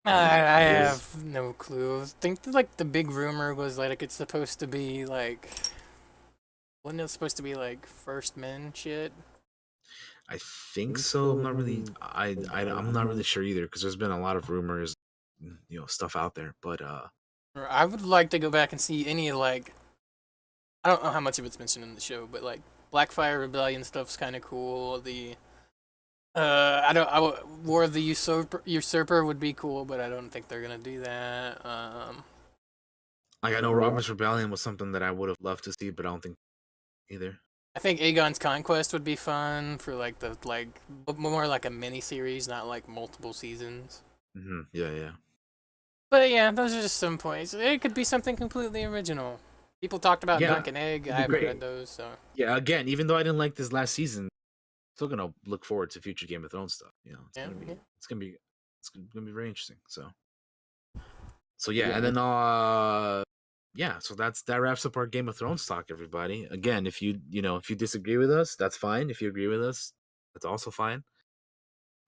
I ideas? have no clue. I think like the big rumor was like it's supposed to be like wasn't it supposed to be like First Men shit? I think so. I'm not really I'm not really sure either, because there's been a lot of rumors, stuff out there, but Or I would like to go back and see any like I don't know how much of it's mentioned in the show, but like Blackfire Rebellion stuff's kind of cool. The I don't. War of the Usurper would be cool, but I don't think they're gonna do that. like I know Robert's Rebellion was something that I would have loved to see, but I don't think either. I think Aegon's Conquest would be fun for like more like a mini series, not like multiple seasons. Yeah, yeah. But yeah, those are just some points. It could be something completely original. People talked about Yeah, Dunk and Egg. it'd I be haven't great. read those, so Yeah, again, even though I didn't like this last season, still gonna look forward to future Game of Thrones stuff. It's yeah. gonna be Yeah. it's gonna be very interesting. So yeah, and then yeah, so that wraps up our Game of Thrones talk, everybody. Again, if you disagree with us, that's fine. If you agree with us, that's also fine.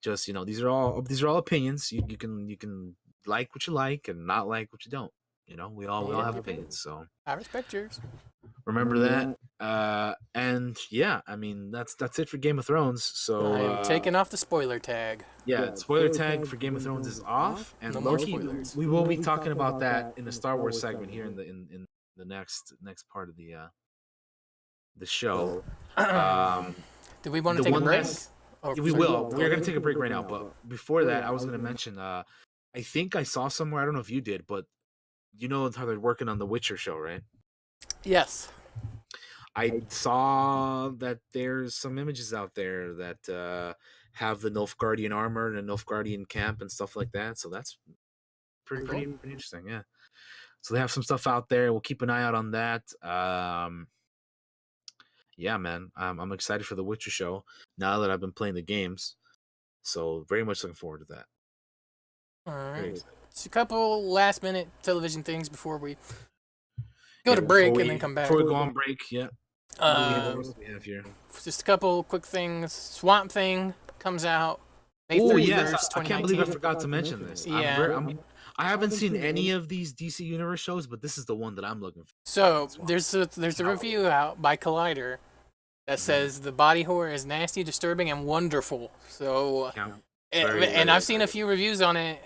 Just these are all opinions. You can like what you like and not like what you don't. We all have opinions. So I respect yours. remember that. And yeah, I mean that's it for Game of Thrones. So I am taking off the spoiler tag. yeah, spoiler tag for Game of Thrones is off, and No more Loki. spoilers. We will be talking about that in the Star Wars segment here in the next part of the show. Um, Do we want the to take a one break? last, Oh, we sorry. will. We're gonna take a break right now, but before that, I was gonna mention. I think I saw somewhere. I don't know if you did, but you know how they're working on the Witcher show, right? Yes. I saw that there's some images out there that have the Nilfgaardian armor and the Nilfgaardian camp and stuff like that. So that's pretty interesting. Yeah. So they have some stuff out there. We'll keep an eye out on that. Yeah, man. I'm excited for the Witcher show now that I've been playing the games. So very much looking forward to that. All Very right. excited. Just a couple last minute television things before we go to Yeah, break and then come back. Before we go on break, yeah. Um, What do we have here? just a couple quick things. Swamp Thing comes out May Oh 31st, yes, I can't believe I 2019. forgot to mention this. Yeah. I haven't seen any of these DC Universe shows, but this is the one that I'm looking for. So Swamp. there's a review out by Collider that says the body horror is nasty, disturbing, and wonderful. So and I've seen a few reviews on it,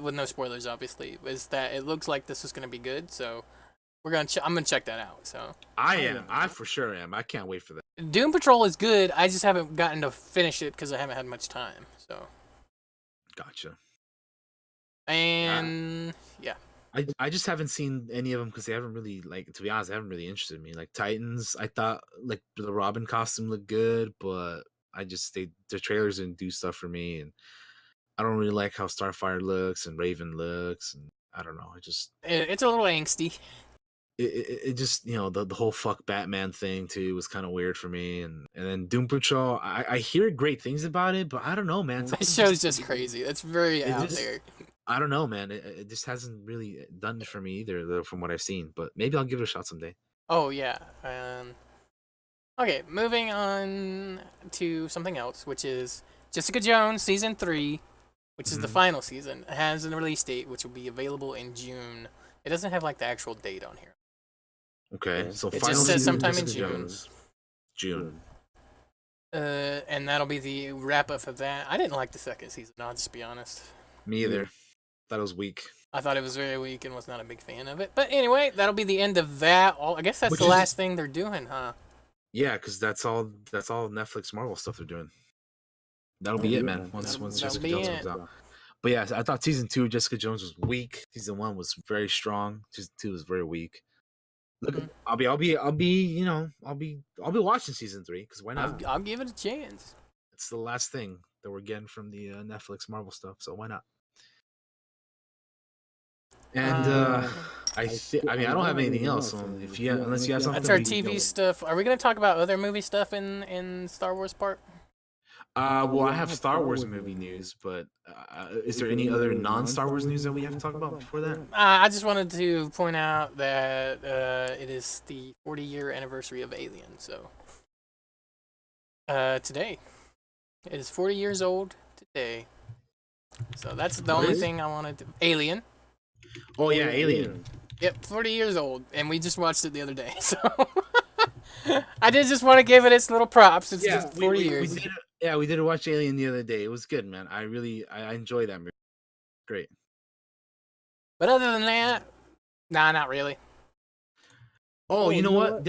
with no spoilers, obviously. Is that it looks like this is gonna be good? So I'm gonna check that out. So I for sure am. I can't wait for that. Doom Patrol is good. I just haven't gotten to finish it because I haven't had much time. So Gotcha. and yeah. I just haven't seen any of them because they haven't really, like, to be honest, they haven't really interested me. Like Titans, I thought like the Robin costume looked good, but the trailers didn't do stuff for me. And I don't really like how Starfire looks and Raven looks, and I don't know. It's a little angsty. It just the whole fuck Batman thing too was kind of weird for me, and then Doom Patrol. I hear great things about it, but I don't know, man. That show's just crazy. It's very out just, there. I don't know, man. It just hasn't really done it for me either, though, from what I've seen. But maybe I'll give it a shot someday. Oh yeah. Okay, moving on to something else, which is Jessica Jones season 3, which is the final season. It has a release date, which will be available in June. It doesn't have like the actual date on here. Okay, so it final just says season sometime in Jessica Jones. June. And that'll be the wrap up of that. I didn't like the second season. I'll just be honest. Me either. Thought it was weak. I thought it was very weak and was not a big fan of it. But anyway, that'll be the end of that. I guess that's the last thing they're doing, huh? Yeah, because that's all Netflix Marvel stuff they're doing. That'll be it, man. Once Jessica Jones comes out. But yeah, I thought season 2 Jessica Jones was weak. Season 1 was very strong. Season 2 was very weak. Look, I'll be watching season 3 because why not? I'll give it a chance. It's the last thing that we're getting from the Netflix Marvel stuff, so why not? And I don't have anything else. Unless you have something. That's our TV stuff. Are we gonna talk about other movie stuff in Star Wars part? Well, I have Star Wars movie news, but is there any other non-Star Wars news that we have to talk about before that? I just wanted to point out that it is the 40-year anniversary of Alien. So today, it is 40 years old today. So that's the only thing I wanted to. Alien. Oh yeah, Alien. Yep, 40 years old, and we just watched it the other day. So I did just want to give it its little props. It's just 40 years. We did watch Alien the other day. It was good, man. I enjoyed that movie. Great. But other than that, nah, not really. Oh, you know what?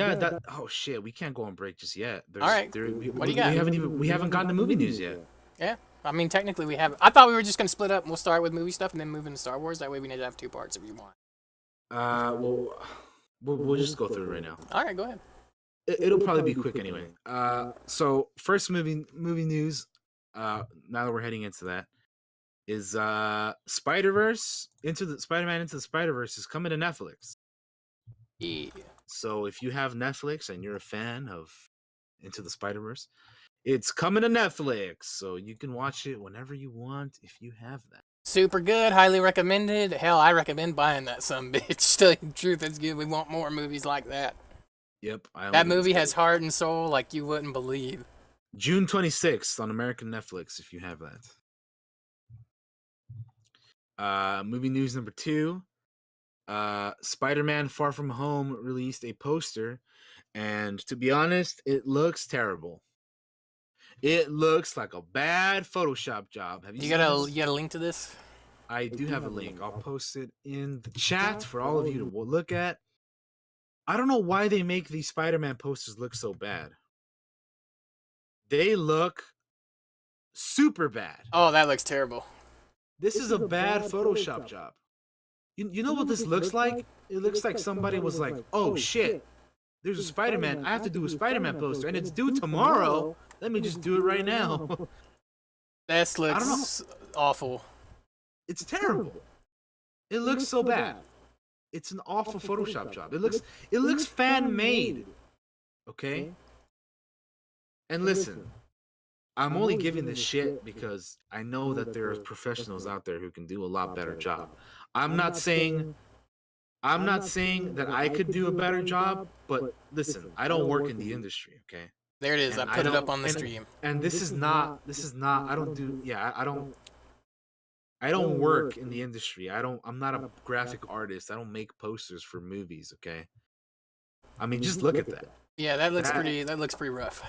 Oh shit, we can't go on break just yet. All right. What do you got? We haven't gotten to movie news yet. Yeah. I mean, technically we haven't. I thought we were just gonna split up and we'll start with movie stuff and then move into Star Wars. That way we need to have 2 parts if you want. We'll just go through it right now. All right, go ahead. It'll probably be quick anyway. So first movie news. Now that we're heading into that, is Spider-Verse Spider-Man Into the Spider-Verse is coming to Netflix. Yeah. So if you have Netflix and you're a fan of Into the Spider-Verse, it's coming to Netflix. So you can watch it whenever you want if you have that. Super good, highly recommended. Hell, I recommend buying that sumbitch. Tell you the truth, it's good. We want more movies like that. Yep. That movie has heart and soul like you wouldn't believe. June 26th on American Netflix if you have that. Movie news number 2. Spider-Man Far From Home released a poster, and to be honest, it looks terrible. It looks like a bad Photoshop job. Have you got a link to this? I do have a link. I'll post it in the chat for all of you to look at. I don't know why they make these Spider-Man posters look so bad. They look super bad. Oh, that looks terrible. This is a bad Photoshop job. You know what this looks like? It looks like somebody was like, oh shit, there's a Spider-Man. I have to do a Spider-Man poster, and it's due tomorrow. Let me just do it right now. This looks awful. It's terrible. It looks so bad. It's an awful Photoshop job. It looks fan-made. Okay? And listen, I'm only giving this shit because I know that there are professionals out there who can do a lot better job. I'm not saying that I could do a better job, but listen, I don't work in the industry, okay? There it is. I put it up on the stream. And this is not I don't work in the industry. I'm not a graphic artist. I don't make posters for movies, okay? I mean, just look at that. Yeah, that looks pretty rough.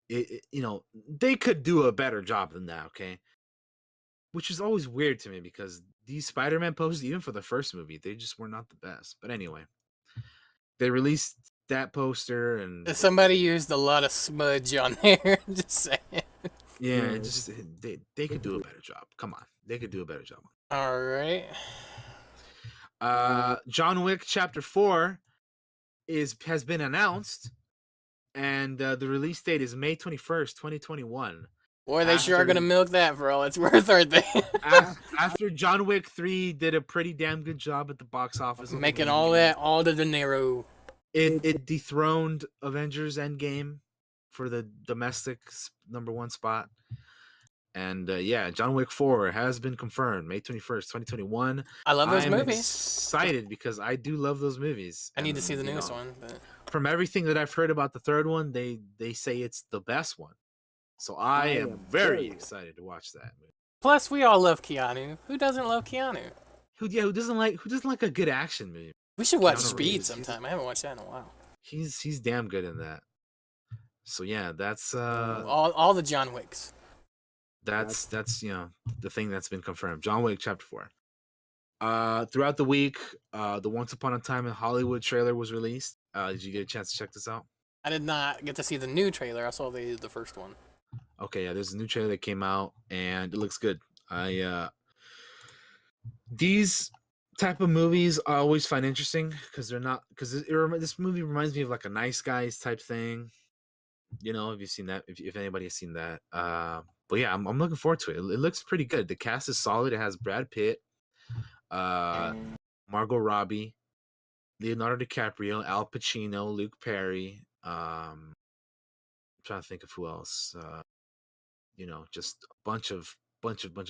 They could do a better job than that, okay? Which is always weird to me because these Spider-Man posters, even for the first movie, they just were not the best. But anyway, they released that poster and somebody used a lot of smudge on there. Just saying. Yeah, they could do a better job. Come on, they could do a better job. All right. John Wick Chapter 4 has been announced, and the release date is May 21st, 2021. Boy, they sure are gonna milk that for all it's worth, aren't they? After John Wick 3 did a pretty damn good job at the box office, Making all the dinero. it dethroned Avengers Endgame for the domestic #1 spot. And yeah, John Wick 4 has been confirmed May 21st, 2021. I love those I'm movies. excited because I do love those movies. I need to see the newest one. But... From everything that I've heard about the third one, they say it's the best one. So I am very excited to watch that movie. Plus, we all love Keanu. Who doesn't love Keanu? Who doesn't like a good action movie? We should watch Speed sometime. I haven't watched that in a while. He's damn good in that. So yeah, that's all the John Wicks. That's the thing that's been confirmed. John Wick Chapter 4. Throughout the week, the Once Upon a Time in Hollywood trailer was released. Did you get a chance to check this out? I did not get to see the new trailer. I saw the first one. Okay, yeah, there's a new trailer that came out and it looks good. These type of movies I always find interesting because this movie reminds me of like a Nice Guys type thing. You know, if you've seen that, if anybody has seen that. But yeah, I'm looking forward to it. It looks pretty good. The cast is solid. It has Brad Pitt, Margot Robbie, Leonardo DiCaprio, Al Pacino, Luke Perry. I'm trying to think of who else. Just a bunch of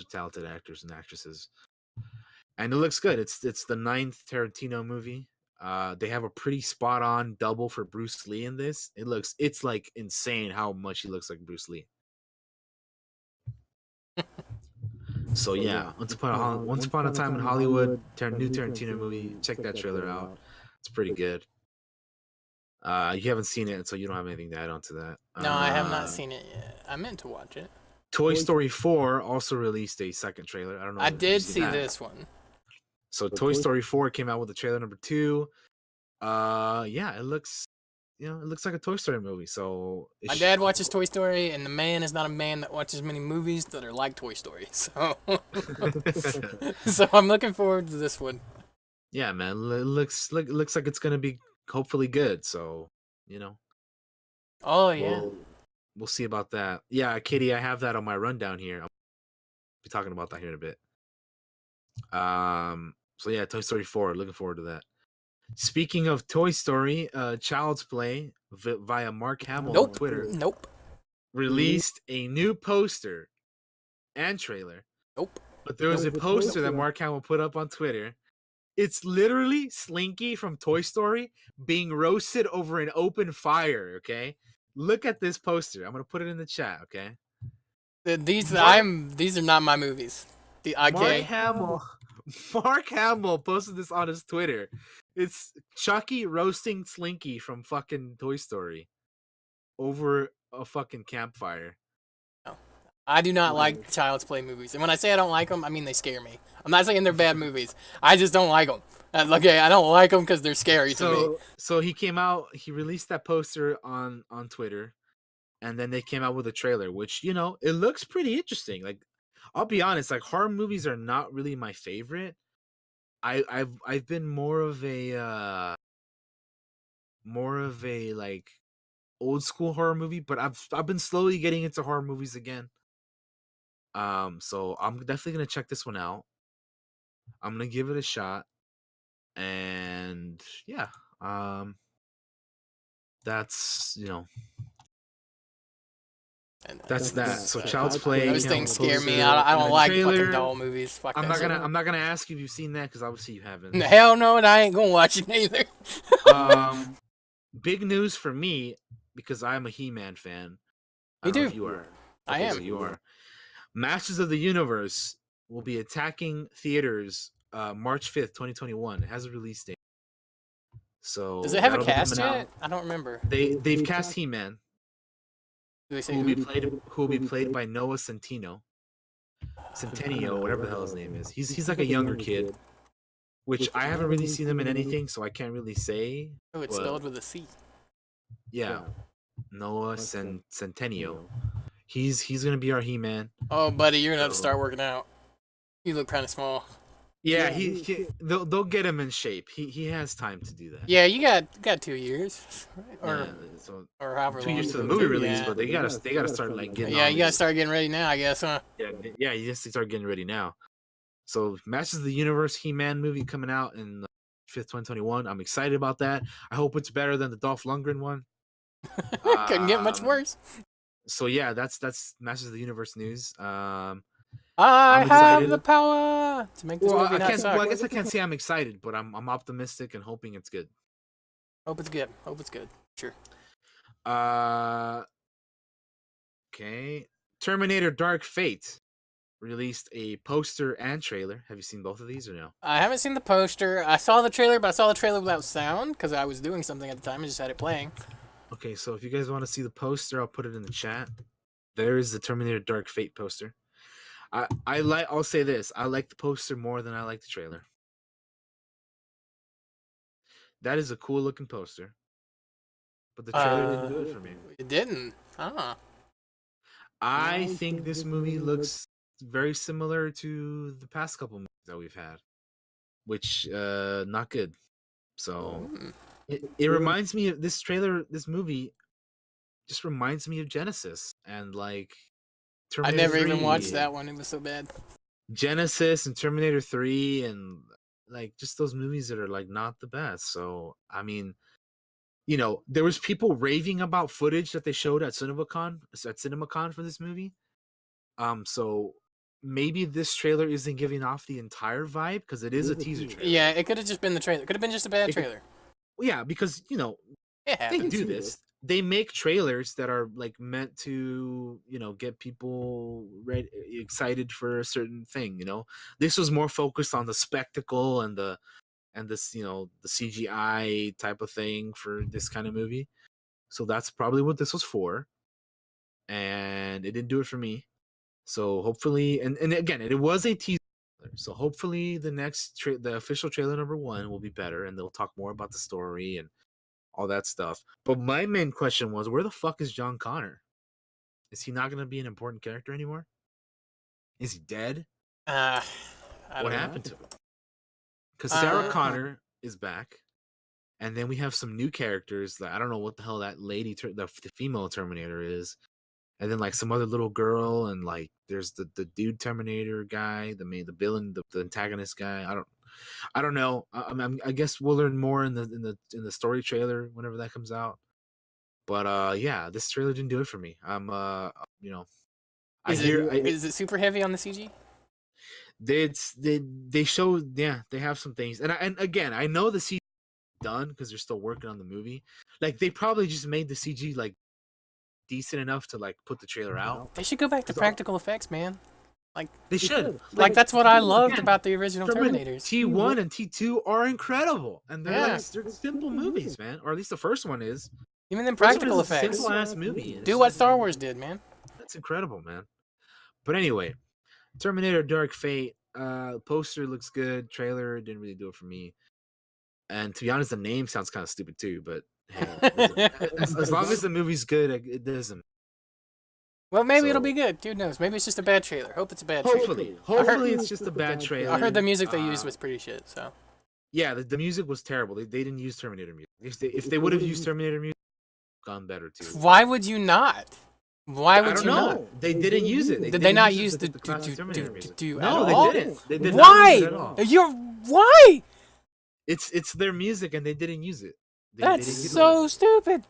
talented actors and actresses. And it looks good. It's the 9th Tarantino movie. They have a pretty spot on double for Bruce Lee in this. It's like insane how much he looks like Bruce Lee. So yeah, Once Upon a Time in Hollywood, new Tarantino movie. Check that trailer out. It's pretty good. You haven't seen it, so you don't have anything to add on to that. No, I have not seen it yet. I meant to watch it. Toy Story 4 also released a second trailer. I don't know. I did see this one. So Toy Story 4 came out with the trailer number 2. Yeah, it looks like a Toy Story movie. So my dad watches Toy Story, and the man is not a man that watches many movies that are like Toy Story. So, so I'm looking forward to this one. Yeah, man, it looks like it's gonna be hopefully good. So, Oh yeah. We'll see about that. Yeah, Katie, I have that on my rundown here. I'll be talking about that here in a bit. So yeah, Toy Story 4. Looking forward to that. Speaking of Toy Story, Child's Play via Mark Hamill on Twitter. Released a new poster and trailer. But there was a poster that Mark Hamill put up on Twitter. It's literally Slinky from Toy Story being roasted over an open fire, okay? Look at this poster. I'm going to put it in the chat, okay? These are not my movies. Mark Hamill posted this on his Twitter. It's Chucky roasting Slinky from fucking Toy Story over a fucking campfire. No. I do not like Child's Play movies. And when I say I don't like them, I mean they scare me. I'm not saying they're bad movies. I just don't like them. Okay, I don't like them because they're scary to me. So he came out, he released that poster on Twitter, and then they came out with a trailer, which, it looks pretty interesting. Like, I'll be honest, like, horror movies are not really my favorite. I've been more of a like old school horror movie, but I've been slowly getting into horror movies again. So I'm definitely gonna check this one out. I'm gonna give it a shot, and yeah, that's that's that. So Child's Play. Those things scare me. I don't like fucking doll movies. Fuck I'm not gonna ask you if you've seen that because obviously you haven't. Hell no, and I ain't gonna watch it either. Big news for me because I'm a He-Man fan. Me too. You are. I am. So you are. Masters of the Universe will be attacking theaters March 5th, 2021. It has a release date. So does it have a cast yet? I don't remember. They've cast He-Man. Who will be played by Noah Centineo, whatever the hell his name is. He's like a younger kid, which I haven't really seen him in anything, so I can't really say. Oh, it's spelled with a C. Yeah, Noah Centineo. He's gonna be our He-Man. Oh, buddy, you're gonna have to start working out. You look kind of small. Yeah, they'll get him in shape. He has time to do that. Yeah, you got 2 years, or Yeah, so or however 2 years long. to the movie release, Yeah, but they gotta start like getting yeah, on you gotta these. start getting ready now, I guess, huh? Yeah, you just start getting ready now. So Masters of the Universe He-Man movie coming out in 5th, 2021. I'm excited about that. I hope it's better than the Dolph Lundgren one. Couldn't get much Um, worse. so yeah, that's Masters of the Universe news. I I'm have excited. the power to make this Well, movie I not can't. suck. Well, I guess I can't say I'm excited, but I'm optimistic and hoping it's good. Hope it's good. Hope it's good. Sure. Uh, okay. Terminator: Dark Fate released a poster and trailer. Have you seen both of these or no? I haven't seen the poster. I saw the trailer, but I saw the trailer without sound because I was doing something at the time and just had it playing. Okay, so if you guys want to see the poster, I'll put it in the chat. There is the Terminator Dark Fate poster. I'll say this. I like the poster more than I like the trailer. That is a cool looking poster. But the trailer didn't do it for me. It didn't. Huh. I think this movie looks very similar to the past couple movies that we've had, which not good. So it reminds me of this movie just reminds me of Genesis and like I Terminator never 3. even watched that one. It was so bad. Genesis and Terminator 3 and like just those movies that are like not the best. So I mean, there was people raving about footage that they showed at CinemaCon for this movie. So maybe this trailer isn't giving off the entire vibe because it is a teaser trailer. Yeah, it could have just been the trailer. It could have been just a bad trailer. Yeah, because It they happens. do this. They make trailers that are like meant to, get people excited for a certain thing. This was more focused on the spectacle and this, the CGI type of thing for this kind of movie. So that's probably what this was for, and it didn't do it for me. So hopefully, and again, it was a teaser. So hopefully, the official trailer number 1 will be better, and they'll talk more about the story and all that stuff. But my main question was, where the fuck is John Connor? Is he not going to be an important character anymore? Is he dead? I What happened to him? Because Sarah Connor is back, and then we have some new characters that I don't know what the hell that lady, the female Terminator is, and then like some other little girl, and like there's the dude Terminator guy, the villain, the antagonist guy. I don't know. I guess we'll learn more in the story trailer whenever that comes out. But yeah, this trailer didn't do it for me. Is it super heavy on the CG? They show, yeah, they have some things, and again, I know the CG done because they're still working on the movie. Like they probably just made the CG like decent enough to like put the trailer out. They should go back to practical effects, man. Like they should. Like that's what I loved about the original Terminators. T1 and T2 are incredible, and they're simple movies, man. Or at least the first one is. Even in practical effects. Simple ass movie. Do what Star Wars did, man. That's incredible, man. But anyway, Terminator Dark Fate, poster looks good, trailer didn't really do it for me. And to be honest, the name sounds kind of stupid too, but hey, as long as the movie's good, it doesn't. Well, maybe it'll be good. Who knows? Maybe it's just a bad trailer. Hope it's a bad trailer. Hopefully it's just a bad trailer. I heard the music they used was pretty shit, so. Yeah, the music was terrible. They didn't use Terminator music. If they would have used Terminator music, gone better too. Why would you not? Why would you not? not? They didn't use it. Did they not use the No, they didn't. They did not Why? use it at all. Why? It's their music and they didn't use it. That's so stupid.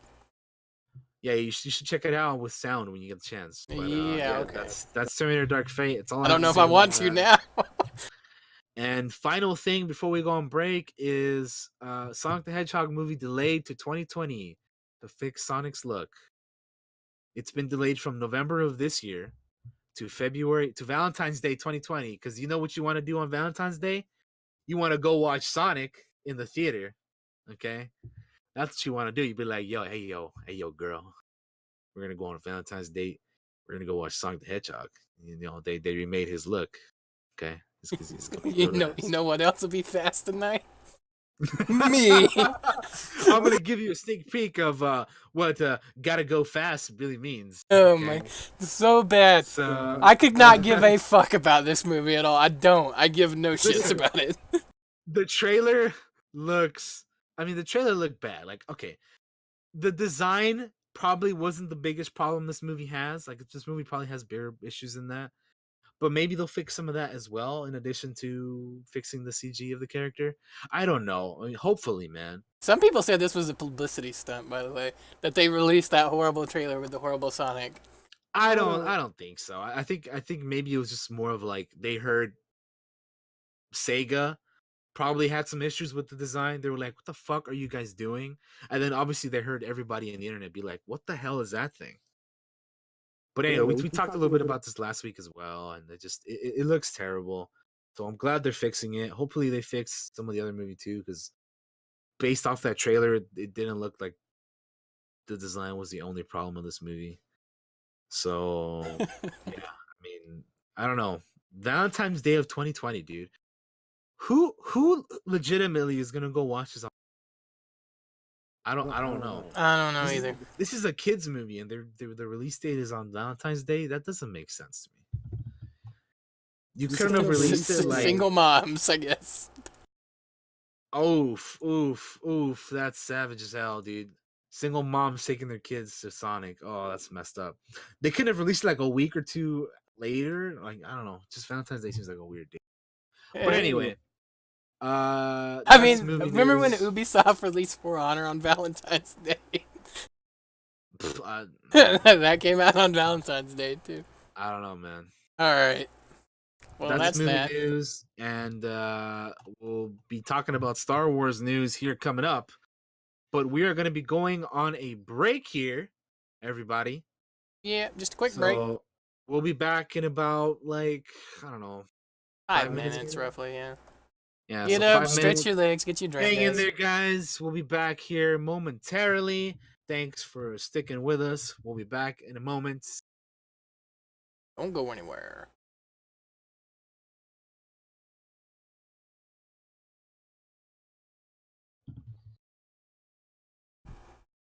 Yeah, you should check it out with sound when you get the chance. But, yeah, okay. That's Terminator Dark Fate. It's all I don't know if I want to now. And final thing before we go on break is Sonic the Hedgehog movie delayed to 2020 to fix Sonic's look. It's been delayed from November of this year to Valentine's Day 2020. Because you know what you want to do on Valentine's Day? You want to go watch Sonic in the theater. Okay? That's what you want to do. You'd be like, hey yo, girl. We're going to go on a Valentine's date. We're going to go watch Sonic the Hedgehog. They remade his look. Okay? You know what else will be fast tonight? Me. I'm gonna give you a sneak peek of what "gotta go fast" really means. Oh Okay, my, so bad. so I could not give a fuck about this movie at all. I don't. I give no shits listen, about it. the trailer looks. I mean, the trailer looked bad. Like, okay, the design probably wasn't the biggest problem this movie has. Like, this movie probably has bigger issues than that. But maybe they'll fix some of that as well, in addition to fixing the CG of the character. I don't know. I mean, hopefully, man. Some people said this was a publicity stunt, by the way, that they released that horrible trailer with the horrible Sonic. I don't think so. I think maybe it was just more of like they heard Sega probably had some issues with the design. They were like, "What the fuck are you guys doing?" And then obviously they heard everybody in the internet be like, "What the hell is that thing?" But anyway, we talked a little bit about this last week as well, and it looks terrible. So I'm glad they're fixing it. Hopefully they fix some of the other movie too, because based off that trailer, it didn't look like the design was the only problem of this movie. So yeah, I mean, I don't know. Valentine's Day of 2020, dude. Who legitimately is gonna go watch this? I don't know. I don't know This is, either. this is a kids movie, and the release date is on Valentine's Day. That doesn't make sense to me. You couldn't have released it like Single moms, I guess. oof, oof, oof. That's savage as hell, dude. Single moms taking their kids to Sonic. Oh, that's messed up. They couldn't have released like a week or two later. Like, I don't know. Just Valentine's Day seems like a weird day. But anyway, I that's mean, movie remember when news. Ubisoft released For Honor on Valentine's Day? Pff, That came out on Valentine's Day too. I don't know, man. All right. Well, that's movie that. news, and we'll be talking about Star Wars news here coming up. But we are going to be going on a break here, everybody. Yeah, just a quick break. So we'll be back in about I don't know, 5 minutes roughly. Yeah. Yeah, Get so up, 5 stretch minutes. your legs, get your drink. Hang in Guys. there, guys. We'll be back here momentarily. Thanks for sticking with us. We'll be back in a moment. Don't go anywhere.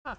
Huh.